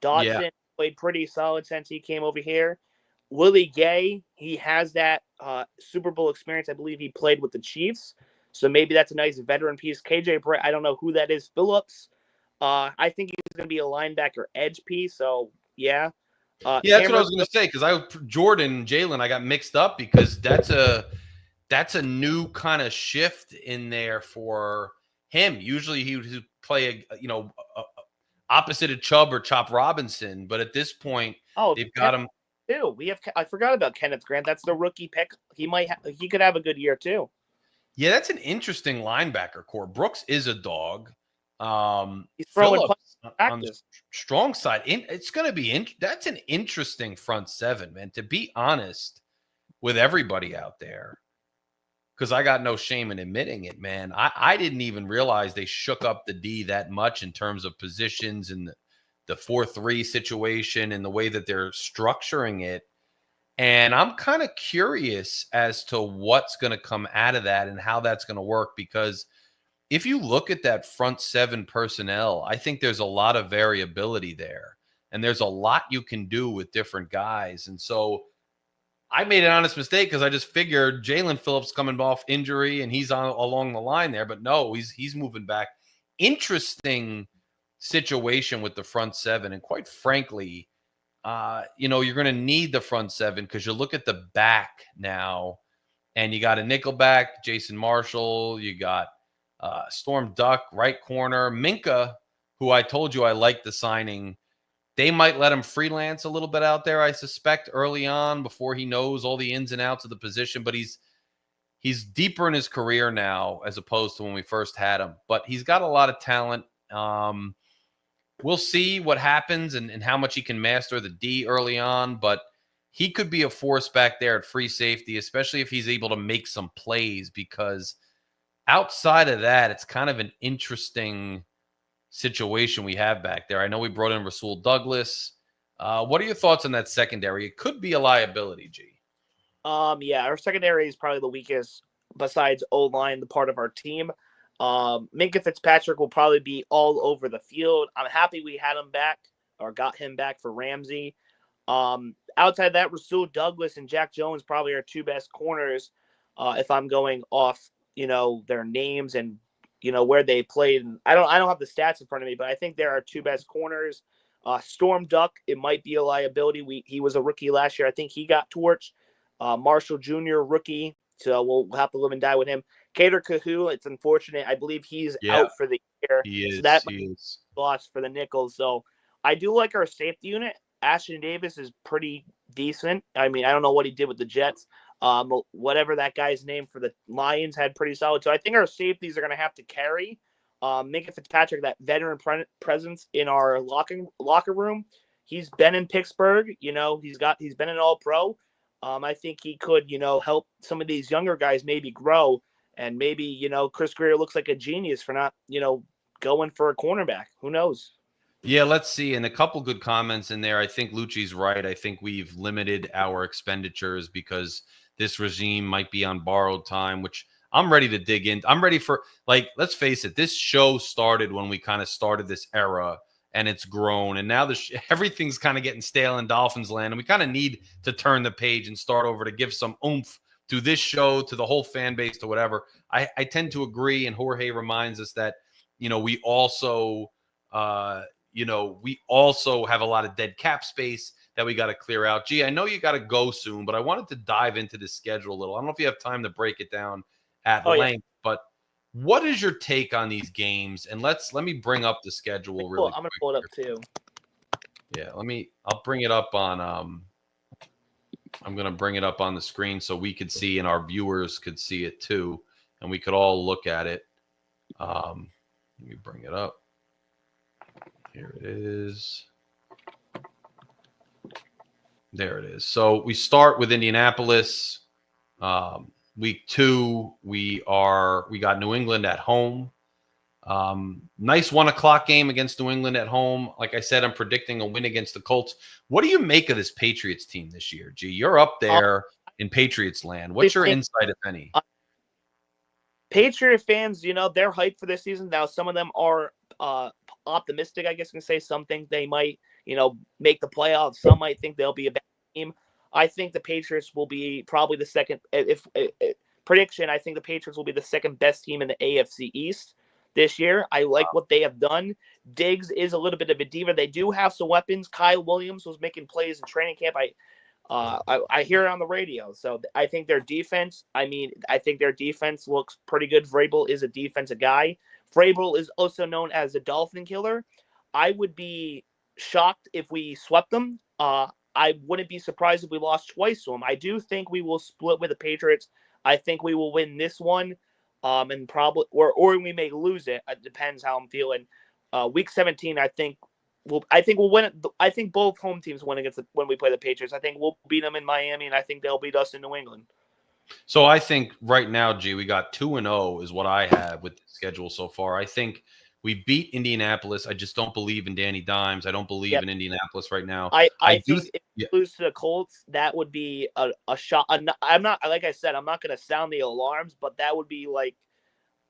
Dodson played pretty solid since he came over here. Willie Gay, he has that Super Bowl experience. I believe he played with the Chiefs. So maybe that's a nice veteran piece. KJ Britt, I don't know who that is. Phillips, I think he's going to be a linebacker edge piece. So yeah. Yeah, that's what I was going to say, because Jordan Jalen, I got mixed up because that's a new kind of shift in there for him. Usually he would play opposite of Chubb or Chop Robinson, but at this point they've got him too. I forgot about Kenneth Grant. That's the rookie pick. He could have a good year too. Yeah, that's an interesting linebacker core. Brooks is a dog. He's throwing Phillips on the strong side. It's going to be that's an interesting front seven, man. To be honest with everybody out there, because I got no shame in admitting it, man. I didn't even realize they shook up the D that much in terms of positions and the 4-3 situation and the way that they're structuring it. And I'm kind of curious as to what's going to come out of that and how that's going to work, because if you look at that front seven personnel, I think there's a lot of variability there, and there's a lot you can do with different guys. And so I made an honest mistake because I just figured Jalen Phillips coming off injury and he's on along the line there, but no, he's moving back. Interesting situation with the front seven, and quite frankly, you're going to need the front seven because you look at the back now, and you got a nickel back, Jason Marshall, you got Storm Duck, right corner. Minka, who I told you I liked the signing, they might let him freelance a little bit out there, I suspect, early on before he knows all the ins and outs of the position. But he's deeper in his career now as opposed to when we first had him. But he's got a lot of talent. We'll see what happens and how much he can master the D early on. But he could be a force back there at free safety, especially if he's able to make some plays, because outside of that, it's kind of an interesting situation we have back there. I know we brought in Rasul Douglas. What are your thoughts on that secondary? It could be a liability, G. Yeah, our secondary is probably the weakest besides O-line, the part of our team. Minka Fitzpatrick will probably be all over the field. I'm happy we had him back or got him back for Ramsey. Outside that, Rasul Douglas and Jack Jones probably are two best corners. If I'm going off, their names and where they played. And I don't have the stats in front of me, but I think there are two best corners. Storm Duck, it might be a liability. He was a rookie last year. I think he got torched. Marshall Jr., rookie. So we'll have to live and die with him. Cater Kahu, it's unfortunate. I believe he's out for the year. He is. So that is loss for the Nickels. So I do like our safety unit. Ashton Davis is pretty decent. I mean, I don't know what he did with the Jets. Whatever that guy's name for the Lions had pretty solid. So I think our safeties are going to have to carry. Minka Fitzpatrick, that veteran presence in our locker room. He's been in Pittsburgh. He's been an All-Pro. I think he could, help some of these younger guys maybe grow. And maybe, Chris Greer looks like a genius for not, going for a cornerback. Who knows? Yeah, let's see. And a couple good comments in there. I think Lucci's right. I think we've limited our expenditures because this regime might be on borrowed time, which I'm ready to dig in. I'm ready for, let's face it, this show started when we kind of started this era, and it's grown. And now everything's kind of getting stale in Dolphins land. And we kind of need to turn the page and start over to give some oomph to this show, to the whole fan base, to whatever. I tend to agree. And Jorge reminds us that, we also have a lot of dead cap space that we got to clear out. Gee, I know you got to go soon, but I wanted to dive into this schedule a little. I don't know if you have time to break it down at length, but what is your take on these games? And let me bring up the schedule really quick. I'm going to pull it up too. Yeah, I'll bring it up on I'm going to bring it up on the screen so we could see and our viewers could see it too, and we could all look at it. Let me bring it up. Here it is. There it is. So we start with Indianapolis. Week 2, we got New England at home. Nice 1:00 game against New England at home. Like I said, I'm predicting a win against the Colts. What do you make of this Patriots team this year, G? You're up there in Patriots land. What's your insight, if any? Patriot fans, they're hyped for this season. Now, some of them are optimistic, I guess you can say. Some think they might, make the playoffs. Some might think they'll be a bad team. I think the Patriots will be probably the second, prediction, I think the Patriots will be the second best team in the AFC East this year. I like what they have done. Diggs is a little bit of a diva. They do have some weapons. Kyle Williams was making plays in training camp. I hear it on the radio. So I think their defense, I think their defense looks pretty good. Vrabel is a defensive guy. Vrabel is also known as a Dolphin killer. I would be shocked if we swept them. I wouldn't be surprised if we lost twice to them. I do think we will split with the Patriots. I think we will win this one, and probably or we may lose it. It depends how I'm feeling. Week 17, I think we'll win it. I think both home teams win when we play the Patriots. I think we'll beat them in Miami, and I think they'll beat us in New England. So I think right now, G, we got 2-0 is what I have with the schedule so far. I think we beat Indianapolis. I just don't believe in Danny Dimes. I don't believe in Indianapolis right now. I think if we lose to the Colts, that would be a shot. I'm not, like I said, I'm not going to sound the alarms, but that would be like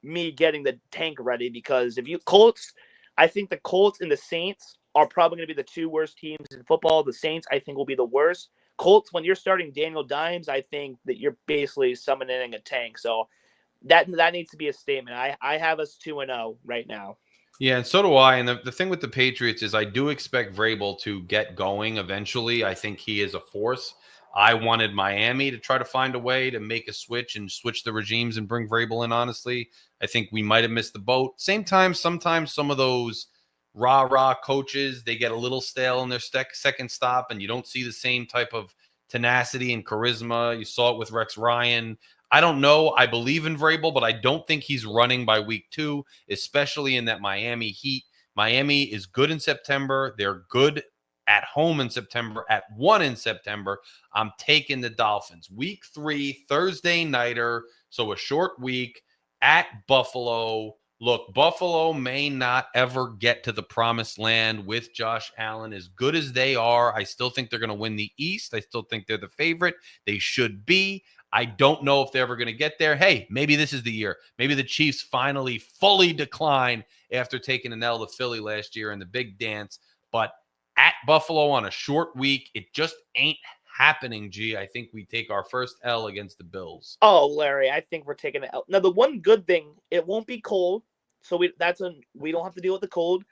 me getting the tank ready, because if you Colts, I think the Colts and the Saints are probably going to be the two worst teams in football. The Saints, I think, will be the worst. Colts, when you're starting Daniel Dimes, I think that you're basically summoning a tank. So that needs to be a statement. I have us 2-0 right now. Yeah, and so do I. And the thing with the Patriots is I do expect Vrabel to get going eventually. I think he is a force. I wanted Miami to try to find a way to make a switch and switch the regimes and bring Vrabel in, honestly. I think we might have missed the boat. Same time, sometimes some of those rah-rah coaches, they get a little stale in their second stop, and you don't see the same type of tenacity and charisma. You saw it with Rex Ryan. I don't know. I believe in Vrabel, but I don't think he's running by week 2, especially in that Miami Heat. Miami is good in September. They're good at home in September. At 1 in September, I'm taking the Dolphins. Week 3, Thursday nighter, so a short week at Buffalo. Look, Buffalo may not ever get to the promised land with Josh Allen. As good as they are, I still think they're going to win the East. I still think they're the favorite. They should be. I don't know if they're ever going to get there. Hey, maybe this is the year. Maybe the Chiefs finally fully decline after taking an L to Philly last year in the big dance. But at Buffalo on a short week, it just ain't happening, G. I think we take our first L against the Bills. Oh, Larry, I think we're taking the L. Now, the one good thing, it won't be cold, so we don't have to deal with the cold.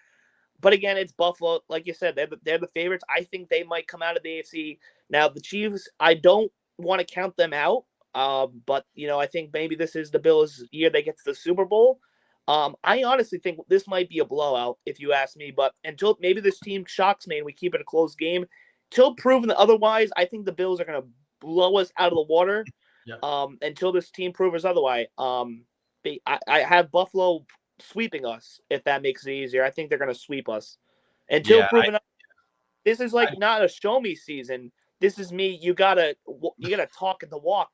But again, it's Buffalo. Like you said, they're the favorites. I think they might come out of the AFC. Now, the Chiefs, I don't want to count them out. But I think maybe this is the Bills' year they get to the Super Bowl. I honestly think this might be a blowout, if you ask me. But until maybe this team shocks me and we keep it a close game, till proven otherwise, I think the Bills are going to blow us out of the water. Yeah. Until this team proves otherwise. I have Buffalo sweeping us, if that makes it easier. I think they're going to sweep us. Until proven this is not a show me season. This is me. You gotta talk and the walk.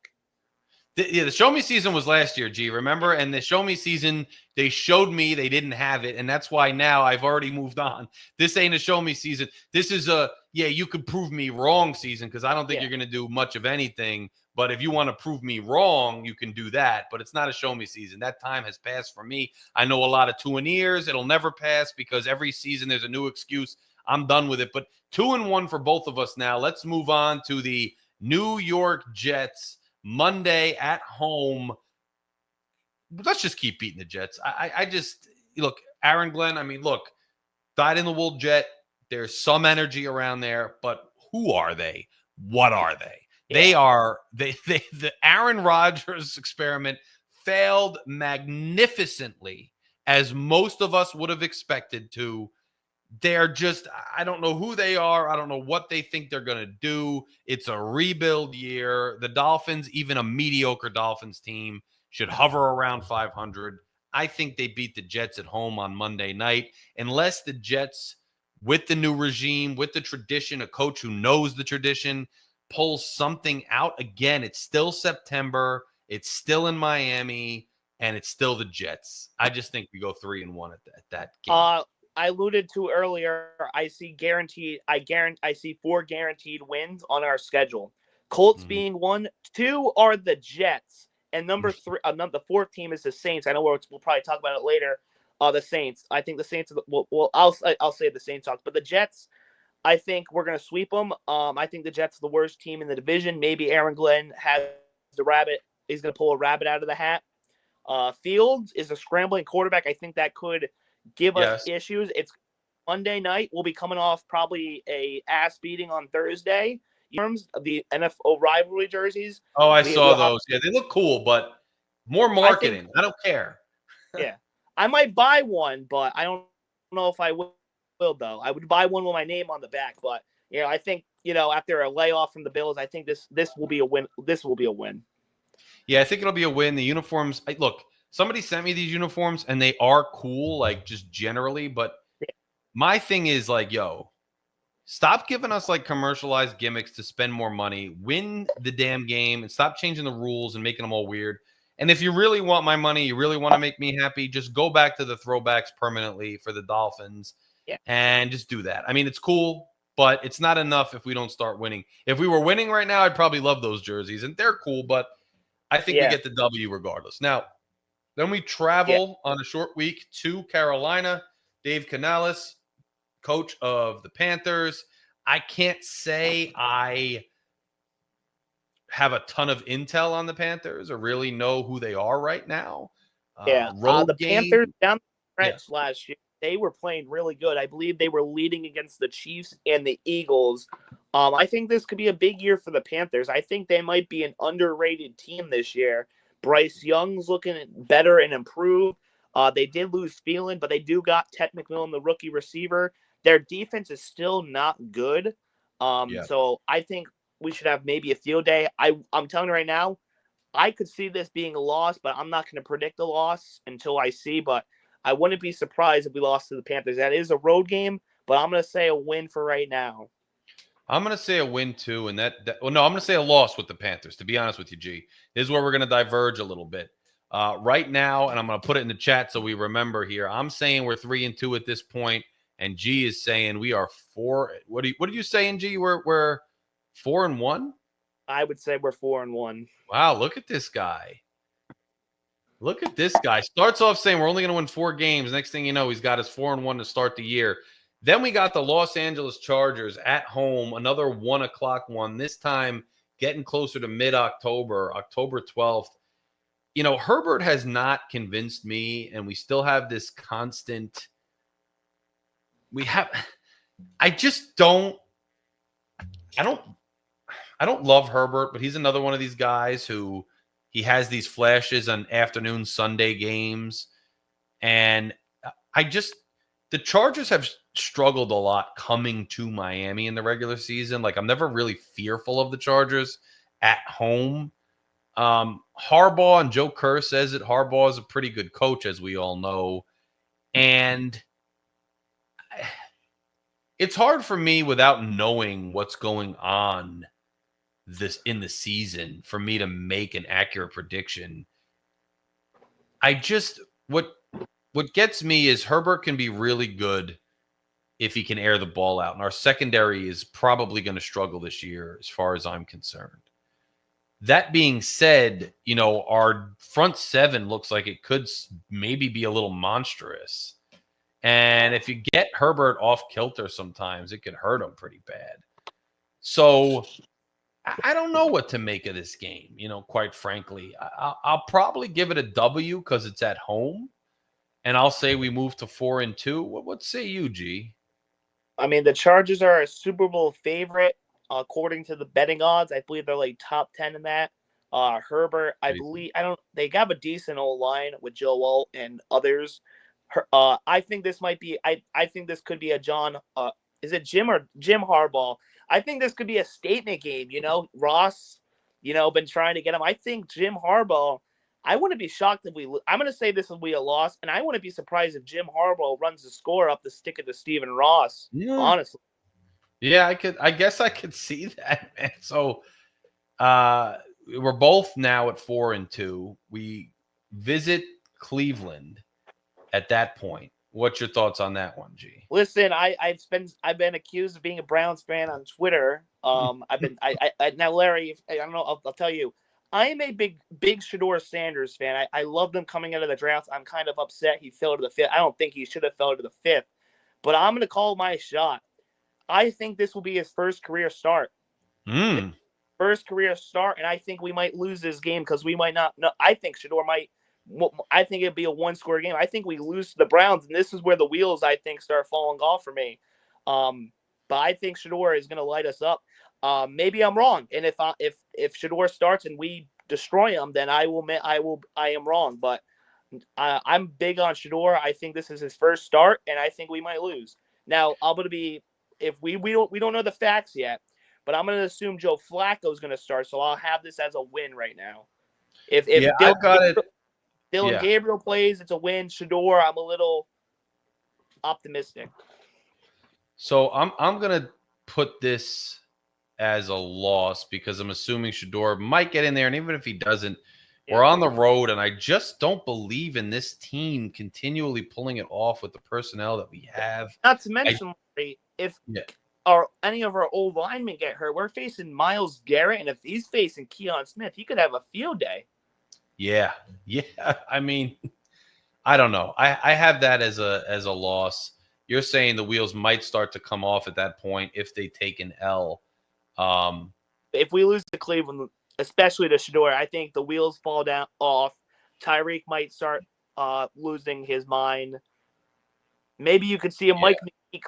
The show me season was last year, G, remember? And the show me season, they showed me they didn't have it. And that's why now I've already moved on. This ain't a show me season. This is you could prove me wrong season, because I don't think you're going to do much of anything. But if you want to prove me wrong, you can do that. But it's not a show me season. That time has passed for me. I know a lot of 2-and-ears. It'll never pass because every season there's a new excuse. I'm done with it. But 2-1 for both of us now. Let's move on to the New York Jets. Monday at home. Let's just keep beating the Jets. I just look, Aaron Glenn. Dyed-in-the-wool Jet. There's some energy around there, but who are they? What are they? Yeah. The Aaron Rodgers experiment failed magnificently, as most of us would have expected to. They're just, I don't know who they are. I don't know what they think they're going to do. It's a rebuild year. The Dolphins, even a mediocre Dolphins team, should hover around 500. I think they beat the Jets at home on Monday night, unless the Jets, with the new regime, with the tradition, a coach who knows the tradition, pulls something out. Again, it's still September. It's still in Miami, and it's still the Jets. I just think we go 3-1 at that game. I alluded to earlier, I see 4 guaranteed wins on our schedule. Colts being 1, 2 are the Jets, and number 3, the 4th team is the Saints. I know we'll probably talk about it later. The Saints. I think the Saints. I'll say the Saints talk, but the Jets, I think we're gonna sweep them. I think the Jets are the worst team in the division. Maybe Aaron Glenn has the rabbit pull a rabbit out of the hat. Fields is a scrambling quarterback. I think that could give us issues. It's Monday night. We'll be coming off probably a ass beating on Thursday. In terms of the NFL rivalry jerseys. Oh, I saw those. Yeah, they look cool, but more marketing. I don't care. Yeah. I might buy one, but I don't know if I will though. I would buy one with my name on the back, but I think, after a layoff from the Bills, I think this will be a win. This will be a win. Yeah, I think it'll be a win. The uniforms, look, somebody sent me these uniforms and they are cool, like just generally, but my thing is like, yo, stop giving us like commercialized gimmicks to spend more money, win the damn game, and stop changing the rules and making them all weird. And if you really want my money, you really want to make me happy, just go back to the throwbacks permanently for the Dolphins and just do that. I mean, it's cool, but it's not enough if we don't start winning. If we were winning right now, I'd probably love those jerseys, and they're cool, but I think we get the W regardless. Now, then we travel on a short week to Carolina. Dave Canales, coach of the Panthers. I can't say I have a ton of intel on the Panthers or really know who they are right now. The Panthers down the stretch last year, they were playing really good. I believe they were leading against the Chiefs and the Eagles. I think this could be a big year for the Panthers. I think they might be an underrated team this year. Bryce Young's looking better and improved. They did lose Thielen, but they do got Ted McMillan, the rookie receiver. Their defense is still not good. So I think we should have maybe a field day. I'm telling you right now, I could see this being a loss, but I'm not going to predict a loss until I see. But I wouldn't be surprised if we lost to the Panthers. That is a road game, but I'm going to say a win for right now. I'm going to say a win too, and I'm going to say a loss with the Panthers, to be honest with you, G. This is where we're going to diverge a little bit. Right now, and I'm going to put it in the chat so we remember here, I'm saying we're 3-2 at this point, and G is saying we are 4. What are you saying, G? We're 4-1? I would say we're 4-1. Wow, look at this guy. Look at this guy. Starts off saying we're only going to win 4 games. Next thing you know, he's got us 4-1 to start the year. Then we got the Los Angeles Chargers at home, another 1 o'clock one, this time getting closer to mid-October, October 12th. Herbert has not convinced me, and we still have this constant I don't love Herbert, but he's another one of these guys who he has these flashes on afternoon Sunday games. And the Chargers have struggled a lot coming to Miami in the regular season. Like, I'm never really fearful of the Chargers at home. Harbaugh, and Joe Kerr says it, Harbaugh is a pretty good coach, as we all know. And it's hard for me, without knowing what's going on in the season, for me to make an accurate prediction. What gets me is Herbert can be really good if he can air the ball out. And our secondary is probably going to struggle this year as far as I'm concerned. That being said, our front seven looks like it could maybe be a little monstrous. And if you get Herbert off kilter sometimes, it could hurt him pretty bad. So I don't know what to make of this game, quite frankly. I'll probably give it a W because it's at home. And I'll say we move to 4-2. What say you, G? I mean, the Chargers are a Super Bowl favorite. According to the betting odds, I believe they're like top 10 in that. Herbert, they have a decent old line with Joe Alt and others. I think this might be, I think this could be a is it Jim or Jim Harbaugh? I think this could be a statement game, Ross, been trying to get him. I think Jim Harbaugh, I wouldn't be shocked if I'm going to say this will be a loss, and I wouldn't be surprised if Jim Harbaugh runs the score up the stick of the Stephen Ross, honestly. Yeah, I guess I could see that, man. So we're both now at 4-2. We visit Cleveland at that point. What's your thoughts on that one, G? Listen, I've been accused of being a Browns fan on Twitter. Now, Larry, I don't know. I'll tell you, I am a big Shedeur Sanders fan. I love them coming out of the draft. I'm kind of upset he fell to the 5th. I don't think he should have fell to the 5th, but I'm going to call my shot. I think this will be his first career start. first career start, and I think we might lose this game because we might not. No, I think Shador might. I think it'd be a one-score game. I think we lose to the Browns, and this is where the wheels I think start falling off for me. But I think Shador is going to light us up. Maybe I'm wrong, and if Shador starts and we destroy him, then I am wrong. But I'm big on Shador. I think this is his first start, and I think we might lose. Now I'm going to be if we don't know the facts yet, but I'm going to assume Joe Flacco is going to start, so I'll have this as a win right now. If I've got it. Dylan Gabriel plays, it's a win. Shador, I'm a little optimistic. So I'm gonna put this as a loss because I'm assuming Shador might get in there, and even if he doesn't, we're on the road, and I just don't believe in this team continually pulling it off with the personnel that we have. Not to mention, if any of our old linemen get hurt, we're facing Myles Garrett, and if he's facing Keon Smith, he could have a field day. Yeah. I mean, I don't know. I have that as a loss. You're saying the wheels might start to come off at that point if they take an L. If we lose to Cleveland, especially to Shador, I think the wheels fall off. Tyreek might start losing his mind. Maybe you could see a Mike McGee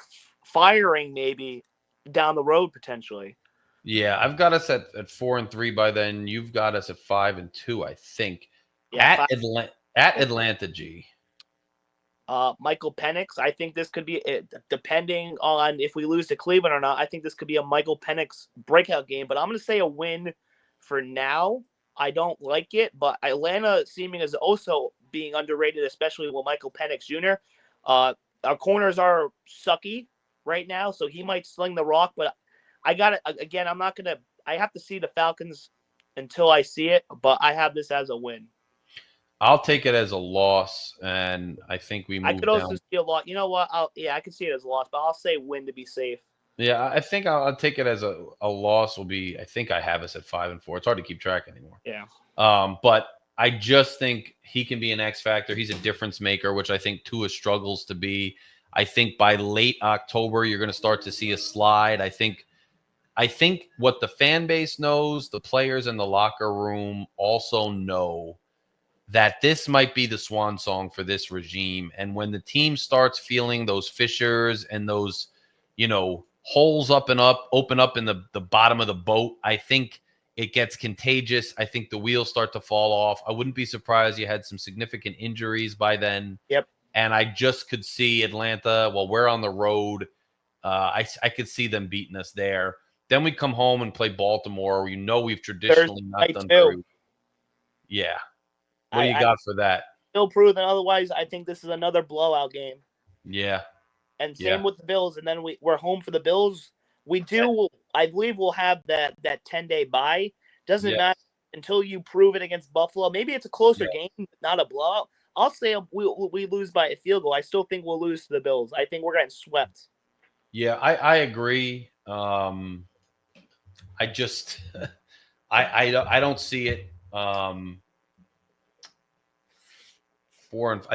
firing maybe down the road potentially. Yeah, I've got us at 4-3 by then. You've got us at 5-2, I think. Yeah, at Atlanta, G. Michael Penix. I think this could be depending on if we lose to Cleveland or not. I think this could be a Michael Penix breakout game. But I'm going to say a win for now. I don't like it, but Atlanta seeming as also being underrated, especially with Michael Penix Jr. Our corners are sucky right now, so he might sling the rock, but I got it again. I have to see the Falcons until I see it, but I have this as a win. I'll take it as a loss, and I think we move I could also see a loss. You know what? I could see it as a loss, but I'll say win to be safe. Yeah, I think I'll take it as a loss. I think I have us at 5-4. It's hard to keep track anymore. Yeah. But I just think he can be an X factor. He's a difference maker, which I think Tua struggles to be. I think by late October, you're going to start to see a slide. I think what the fan base knows, the players in the locker room also know that this might be the swan song for this regime. And when the team starts feeling those fissures and those, holes open up in the bottom of the boat, I think it gets contagious. I think the wheels start to fall off. I wouldn't be surprised you had some significant injuries by then. Yep. And I just could see Atlanta, while we're on the road, I could see them beating us there. Then we come home and play Baltimore. We've traditionally not done very well. Yeah. What do you got for that? Still proven otherwise. I think this is another blowout game. Yeah. And same with the Bills. And then we're home for the Bills. I believe we'll have that 10-day bye. Doesn't matter until you prove it against Buffalo. Maybe it's a closer game, not a blowout. I'll say we lose by a field goal. I still think we'll lose to the Bills. I think we're getting swept. Yeah, I agree. I just I don't see it. I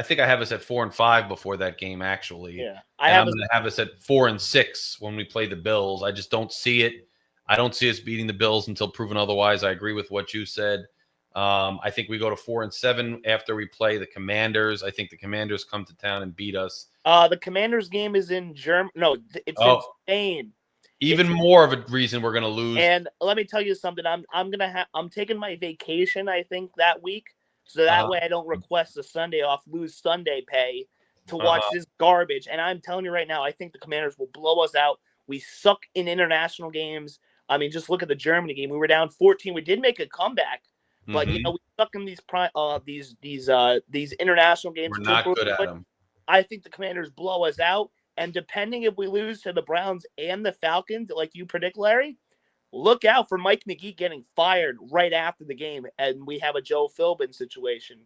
think I have us at 4-5 before that game, actually. Yeah, I'm going to have us at 4-6 when we play the Bills. I just don't see it. I don't see us beating the Bills until proven otherwise. I agree with what you said. I think we go to 4-7 after we play the Commanders. I think the Commanders come to town and beat us. The Commanders game is in Germany. No, it's in Spain. Even more of a reason we're going to lose. And let me tell you something. I'm taking my vacation, I think, that week. So that way I don't request a Sunday off, lose Sunday pay to watch this garbage. And I'm telling you right now, I think the Commanders will blow us out. We suck in international games. I mean, just look at the Germany game. We were down 14. We did make a comeback, but we suck in these international games. We're not good at them. I think the Commanders blow us out. And depending if we lose to the Browns and the Falcons, like you predict, Larry, look out for Mike McGee getting fired right after the game, and we have a Joe Philbin situation.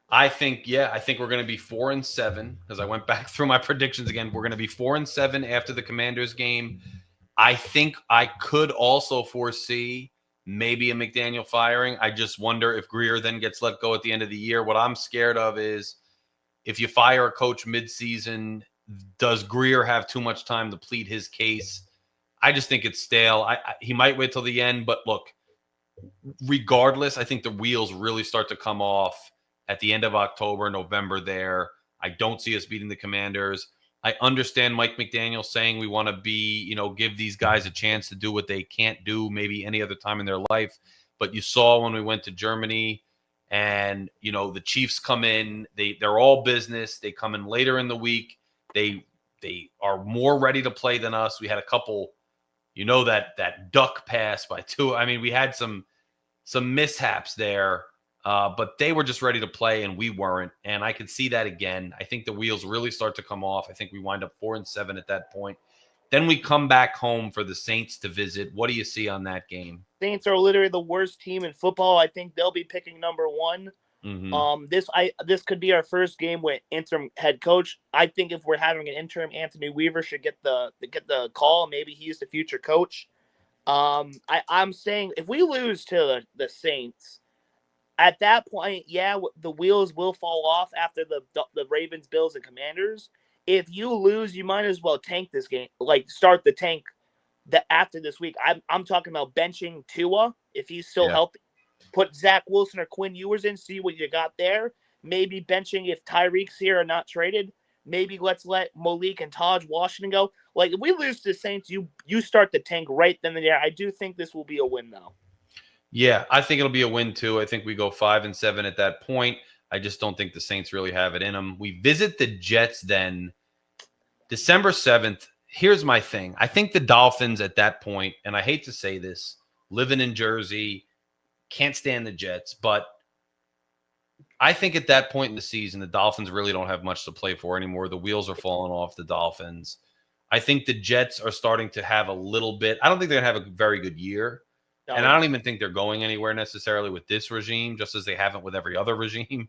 I think we're going to be 4-7 because I went back through my predictions again. We're going to be 4-7 after the Commanders game. I think I could also foresee maybe a McDaniel firing. I just wonder if Greer then gets let go at the end of the year. What I'm scared of is if you fire a coach midseason, does Greer have too much time to plead his case? I just think it's stale. He might wait till the end, but look, regardless, I think the wheels really start to come off at the end of October, November there. I don't see us beating the Commanders. I understand Mike McDaniel saying we want to be, give these guys a chance to do what they can't do maybe any other time in their life. But you saw when we went to Germany and, the Chiefs come in, they're all business. They come in later in the week. They are more ready to play than us. We had a couple, that duck pass by two. I mean, we had some mishaps there, but they were just ready to play and we weren't. And I could see that again. I think the wheels really start to come off. I think we wind up 4-7 at that point. Then we come back home for the Saints to visit. What do you see on that game? Saints are literally the worst team in football. I think they'll be picking number one. Mm-hmm. This could be our first game with interim head coach. I think if we're having an interim, Anthony Weaver should get the call. Maybe he's the future coach. I'm saying if we lose to the Saints, at that point, yeah, the wheels will fall off after the Ravens, Bills, and Commanders. If you lose, you might as well tank this game, like start the tank after this week. I'm talking about benching Tua if he's still healthy. Put Zach Wilson or Quinn Ewers in, see what you got there. Maybe benching if Tyreek's here or not traded. Maybe let's let Malik and Taj Washington go. Like, if we lose to the Saints, you start the tank right then and there. I do think this will be a win, though. Yeah, I think it'll be a win, too. I think we go 5-7 at that point. I just don't think the Saints really have it in them. We visit the Jets then December 7th. Here's my thing. I think the Dolphins at that point, and I hate to say this, living in Jersey, can't stand the Jets, but I think at that point in the season, the Dolphins really don't have much to play for anymore. The wheels are falling off the Dolphins. I think the Jets are starting to have a little bit. I don't think they're going to have a very good year. No. And I don't even think they're going anywhere necessarily with this regime, just as they haven't with every other regime.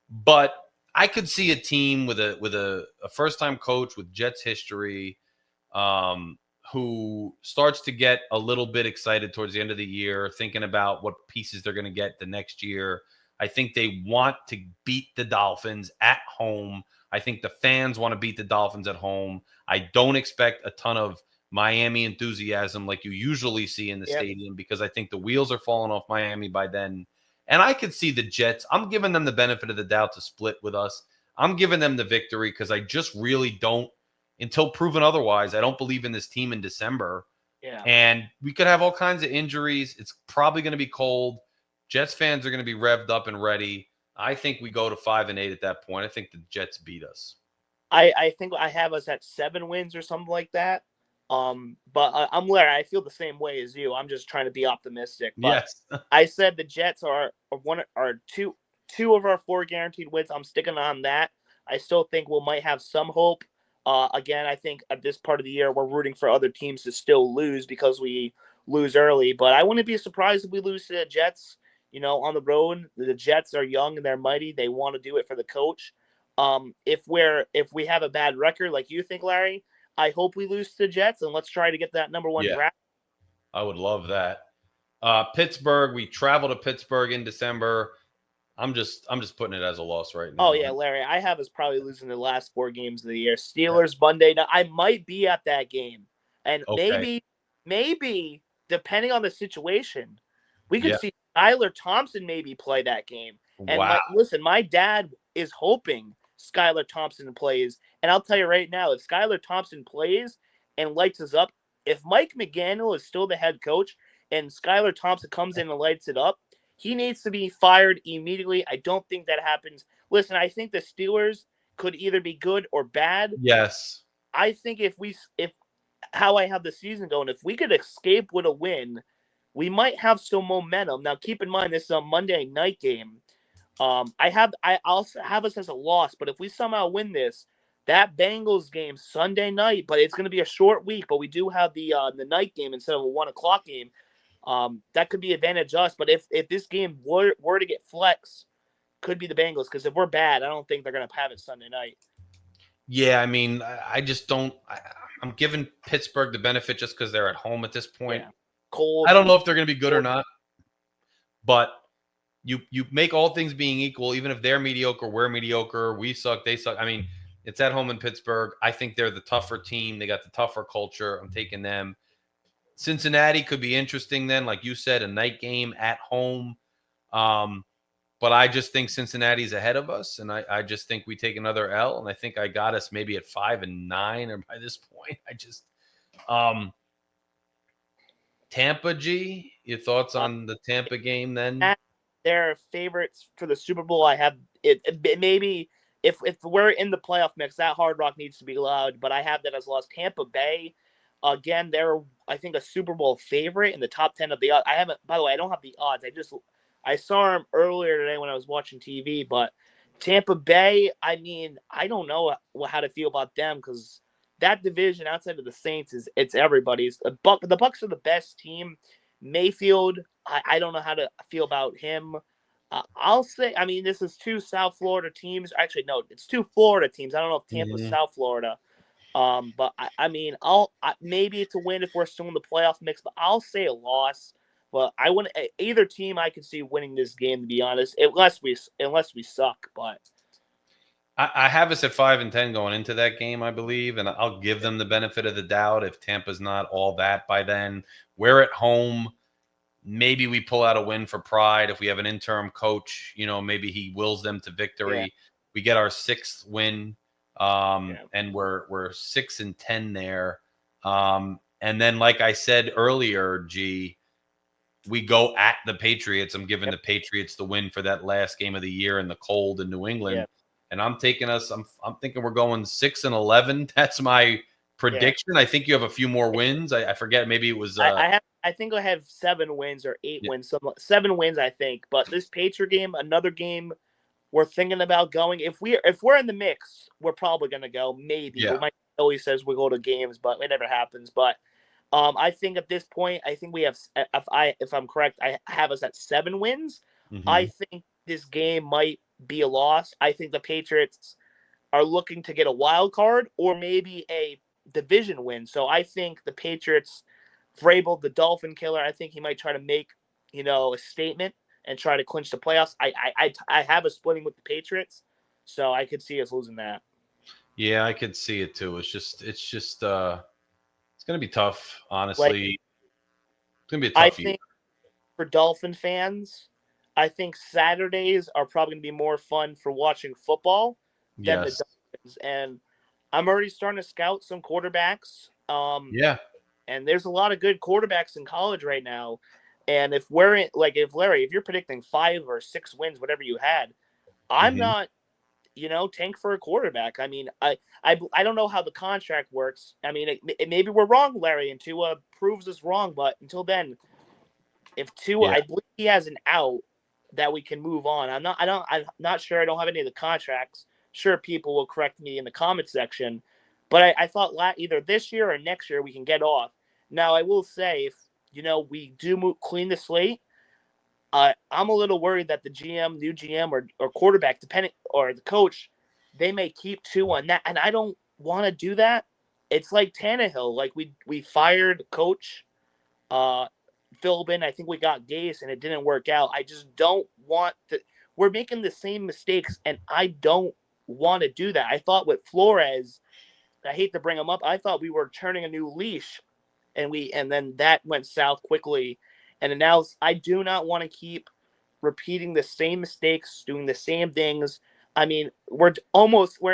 But I could see a team with a first-time coach with Jets history who starts to get a little bit excited towards the end of the year, thinking about what pieces they're going to get the next year. I think they want to beat the Dolphins at home. I think the fans want to beat the Dolphins at home. I don't expect a ton of Miami enthusiasm like you usually see in the stadium because I think the wheels are falling off Miami by then. And I could see the Jets. I'm giving them the benefit of the doubt to split with us. I'm giving them the victory because I just really don't, until proven otherwise, I don't believe in this team in December. Yeah. And we could have all kinds of injuries. It's probably going to be cold. Jets fans are going to be revved up and ready. I think we go to 5-8 at that point. I think the Jets beat us. I think I have us at 7 wins or something like that. But I'm Larry. I feel the same way as you. I'm just trying to be optimistic. But yes. I said the Jets are two of our 4 guaranteed wins. I'm sticking on that. I still think we might have some hope. Again, I think at this part of the year, we're rooting for other teams to still lose because we lose early. But I wouldn't be surprised if we lose to the Jets, on the road. The Jets are young and they're mighty. They want to do it for the coach. If we have a bad record like you think, Larry, I hope we lose to the Jets, and let's try to get that number 1 draft. I would love that. Pittsburgh, we travel to Pittsburgh in December. I'm just putting it as a loss right now. Oh, yeah, Larry. I have us probably losing the last 4 games of the year. Steelers, Monday night. I might be at that game. And maybe, depending on the situation, we could see Skylar Thompson maybe play that game. And listen, my dad is hoping Skylar Thompson plays. And I'll tell you right now, if Skylar Thompson plays and lights us up, if Mike McDaniel is still the head coach and Skylar Thompson comes in and lights it up, he needs to be fired immediately. I don't think that happens. Listen, I think the Steelers could either be good or bad. Yes. I think if how I have the season going, if we could escape with a win, we might have some momentum. Now, keep in mind, this is a Monday night game. I also have us as a loss, but if we somehow win this, that Bengals game Sunday night, but it's going to be a short week, but we do have the night game instead of a 1:00 game. That could be advantage us. But if this game were to get flex, could be the Bengals, because if we're bad, I don't think they're going to have it Sunday night. Yeah, I mean, I just don't. I'm giving Pittsburgh the benefit just because they're at home at this point. Yeah. Cold. I don't know if they're going to be good or not, but you make all things being equal, even if they're mediocre, we're mediocre, we suck, they suck. I mean, it's at home in Pittsburgh. I think they're the tougher team. They got the tougher culture. I'm taking them. Cincinnati could be interesting then, like you said, a night game at home. But I just think Cincinnati's ahead of us, and I just think we take another L, and I think I got us maybe at 5-9 or by this point. I just Tampa G, your thoughts on the Tampa game then? They're favorites for the Super Bowl. I have it maybe if we're in the playoff mix, that Hard Rock needs to be allowed, but I have that as lost. Tampa Bay, again, they're I think a Super Bowl favorite in the top 10 of the odds. I haven't, by the way, I don't have the odds. I saw them earlier today when I was watching TV, but Tampa Bay, I mean, I don't know how to feel about them because that division outside of the Saints it's everybody's. The Bucks are the best team. Mayfield, I don't know how to feel about him. I'll say, I mean, this is two South Florida teams. Actually, no, it's two Florida teams. I don't know if Tampa's South Florida. But I mean, maybe it's a win if we're still in the playoff mix, but I'll say a loss. But I wouldn't either team I could see winning this game, to be honest, unless we suck. But I have us at 5-10 going into that game, I believe, and I'll give them the benefit of the doubt if Tampa's not all that by then. We're at home. Maybe we pull out a win for pride. If we have an interim coach, maybe he wills them to victory. Yeah. We get our 6th win, and we're 6-10 there. And then, like I said earlier, G, we go at the Patriots. I'm giving the Patriots the win for that last game of the year in the cold in New England. Yeah. And I'm taking us. I'm thinking we're going 6-11. That's my prediction. Yeah. I think you have a few more wins. I forget. Maybe it was. I think I have 7 wins or 8 wins. 7 wins, I think. But this Patriot game, another game we're thinking about going. If we're in the mix, we're probably gonna go. Maybe we might. Always says we go to games, but it never happens. But I think at this point, I think we have. If I'm correct, I have us at 7 wins. Mm-hmm. I think this game might be a loss. I think the Patriots are looking to get a wild card or maybe a division win. So I think the Patriots, Vrabel, the Dolphin killer, I think he might try to make, a statement and try to clinch the playoffs. I have a splitting with the Patriots, so I could see us losing that. Yeah, I could see it too. It's just it's going to be tough, honestly. It's going to be a tough year. I think for Dolphin fans, I think Saturdays are probably going to be more fun for watching football than the Dolphins. And I'm already starting to scout some quarterbacks. And there's a lot of good quarterbacks in college right now. And if Larry, if you're predicting 5 or 6 wins, whatever you had, I'm not, tank for a quarterback. I mean, I don't know how the contract works. I mean, maybe we're wrong, Larry, and Tua proves us wrong. But until then, if Tua, I believe he has an out that we can move on. I'm not sure. I don't have any of the contracts. Sure, people will correct me in the comment section, but I thought either this year or next year we can get off. Now I will say, if we do clean the slate, I'm a little worried that the new GM or quarterback, depending, or the coach, they may keep 2 on that, and I don't want to do that. It's like Tannehill. Like we fired coach Philbin. I think we got Gase, and it didn't work out. I just don't want to. We're making the same mistakes, and I don't want to do that. I thought with Flores, I hate to bring him up, I thought we were turning a new leash, and then that went south quickly. And now I do not want to keep repeating the same mistakes, doing the same things. I mean, we're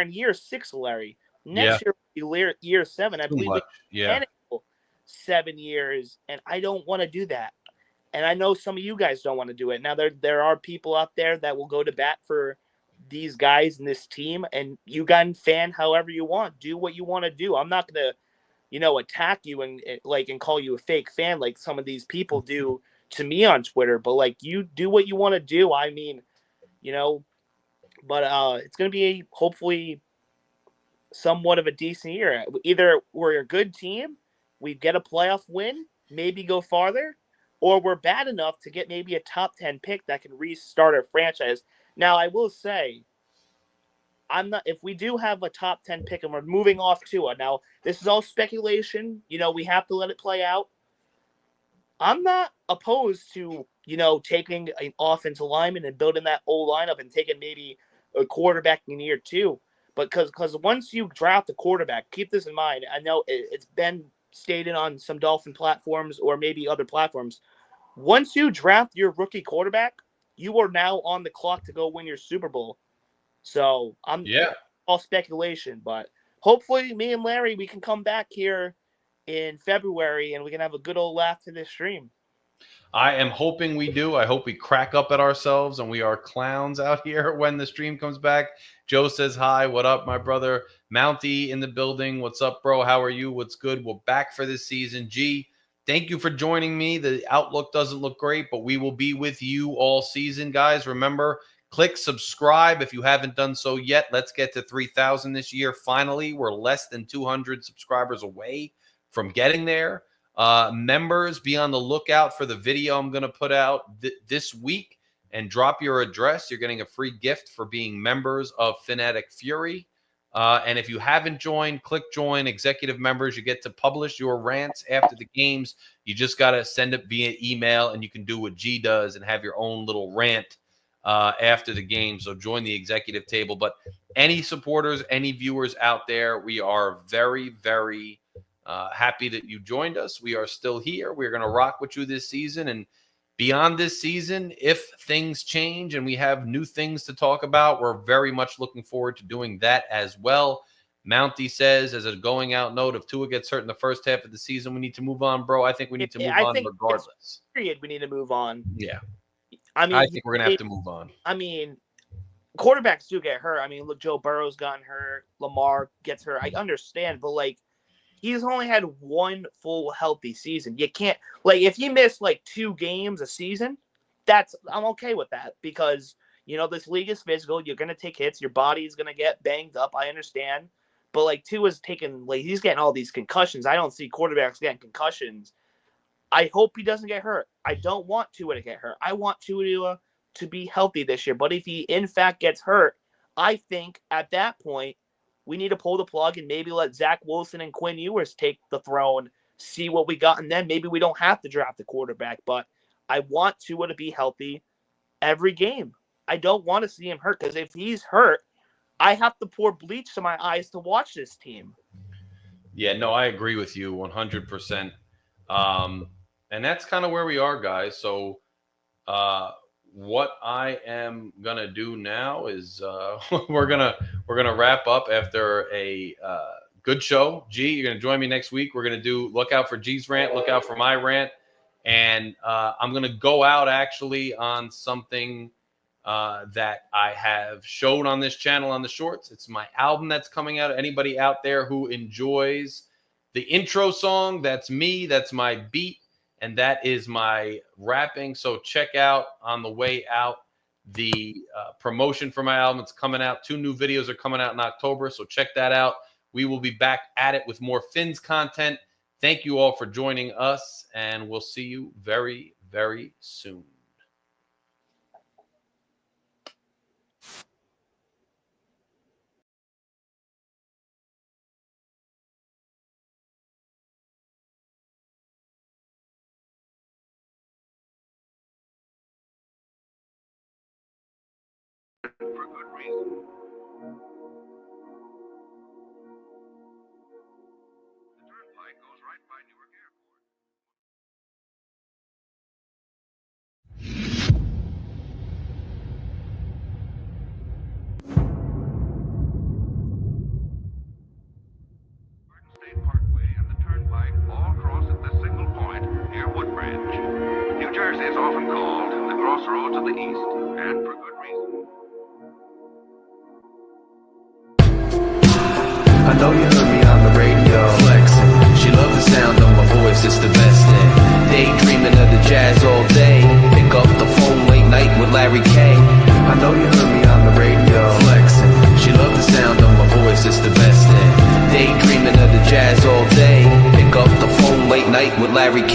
in year 6, Larry. Next year will be year 7. I believe 7 years, and I don't want to do that. And I know some of you guys don't want to do it. Now there are people out there that will go to bat for these guys in this team, and you can fan however you want. Do what you want to do. I'm not gonna, attack you and call you a fake fan like some of these people do to me on Twitter. But you do what you want to do. I mean, but it's gonna be hopefully somewhat of a decent year. Either we're a good team, we get a playoff win, maybe go farther, or we're bad enough to get maybe a top 10 pick that can restart our franchise. Now, I will say, if we do have a top 10 pick and we're moving off Tua, now this is all speculation, we have to let it play out. I'm not opposed to, taking an offensive lineman and building that old lineup and taking maybe a quarterback in year 2. But because once you draft a quarterback, keep this in mind. I know it's been stated on some Dolphin platforms or maybe other platforms, once you draft your rookie quarterback, you are now on the clock to go win your Super Bowl. So I'm all speculation, but hopefully me and Larry, we can come back here in February and we can have a good old laugh to this stream. I am hoping we do. I hope we crack up at ourselves and we are clowns out here when the stream comes back. Joe says hi. What up, my brother? Mountie in the building. What's up, bro? How are you? What's good? We're back for this season. G, thank you for joining me. The outlook doesn't look great, but we will be with you all season, guys. Remember, click subscribe if you haven't done so yet. Let's get to 3,000 this year. Finally, we're less than 200 subscribers away from getting there. Members, be on the lookout for the video I'm going to put out this week, and drop your address. You're getting a free gift for being members of Phin-Addict Fury. And if you haven't joined, click join. Executive members, you get to publish your rants after the games. You just got to send it via email, and you can do what G does and have your own little rant after the game. So join the executive table. But any supporters, any viewers out there, we are very, very happy that you joined us. We are still here. We're going to rock with you this season. And beyond this season, if things change and we have new things to talk about, we're very much looking forward to doing that as well. Mountie says, as a going out note, if Tua gets hurt in the first half of the season, we need to move on, bro. I think we need to move on regardless. Period. We need to move on. Yeah. I mean, I think we're going to have to move on. I mean, quarterbacks do get hurt. I mean, look, Joe Burrow's gotten hurt. Lamar gets hurt. I understand, but like, he's only had one full healthy season. You can't, like, if you miss like 2 games a season, I'm okay with that, because, you know, this league is physical. You're going to take hits. Your body's going to get banged up. I understand. But like, Tua's taking, like, he's getting all these concussions. I don't see quarterbacks getting concussions. I hope he doesn't get hurt. I don't want Tua to get hurt. I want Tua to be healthy this year. But if he in fact gets hurt, I think at that point, we need to pull the plug and maybe let Zach Wilson and Quinn Ewers take the throne, see what we got, and then maybe we don't have to draft a quarterback. But I want Tua to be healthy every game. I don't want to see him hurt, because if he's hurt, I have to pour bleach to my eyes to watch this team. Yeah, no, I agree with you 100%. And that's kind of where we are, guys. So what I am gonna do now is we're gonna wrap up after a good show. G, you're gonna join me next week. We're gonna look out for G's rant, look out for my rant, and I'm gonna go out actually on something that I have showed on this channel on the shorts. It's my album that's coming out. Anybody out there who enjoys the intro song, that's me, that's my beat, and that is my rapping. So check out on the way out the promotion for my album. It's coming out. 2 new videos are coming out in October, so check that out. We will be back at it with more Fins content. Thank you all for joining us, and we'll see you very, very soon. For good reason. The turnpike goes right by Newark Airport. Garden State Parkway and the turnpike all cross at this single point near Woodbridge. New Jersey is often called the crossroads of the East, and for good reason. I know you heard me on the radio flexing. She loved the sound of my voice, it's the best thing. Daydreaming of the jazz all day. Pick up the phone late night with Larry K. I know you heard me on the radio flexing. She loved the sound of my voice, it's the best thing. Daydreaming of the jazz all day. Pick up the phone late night with Larry K.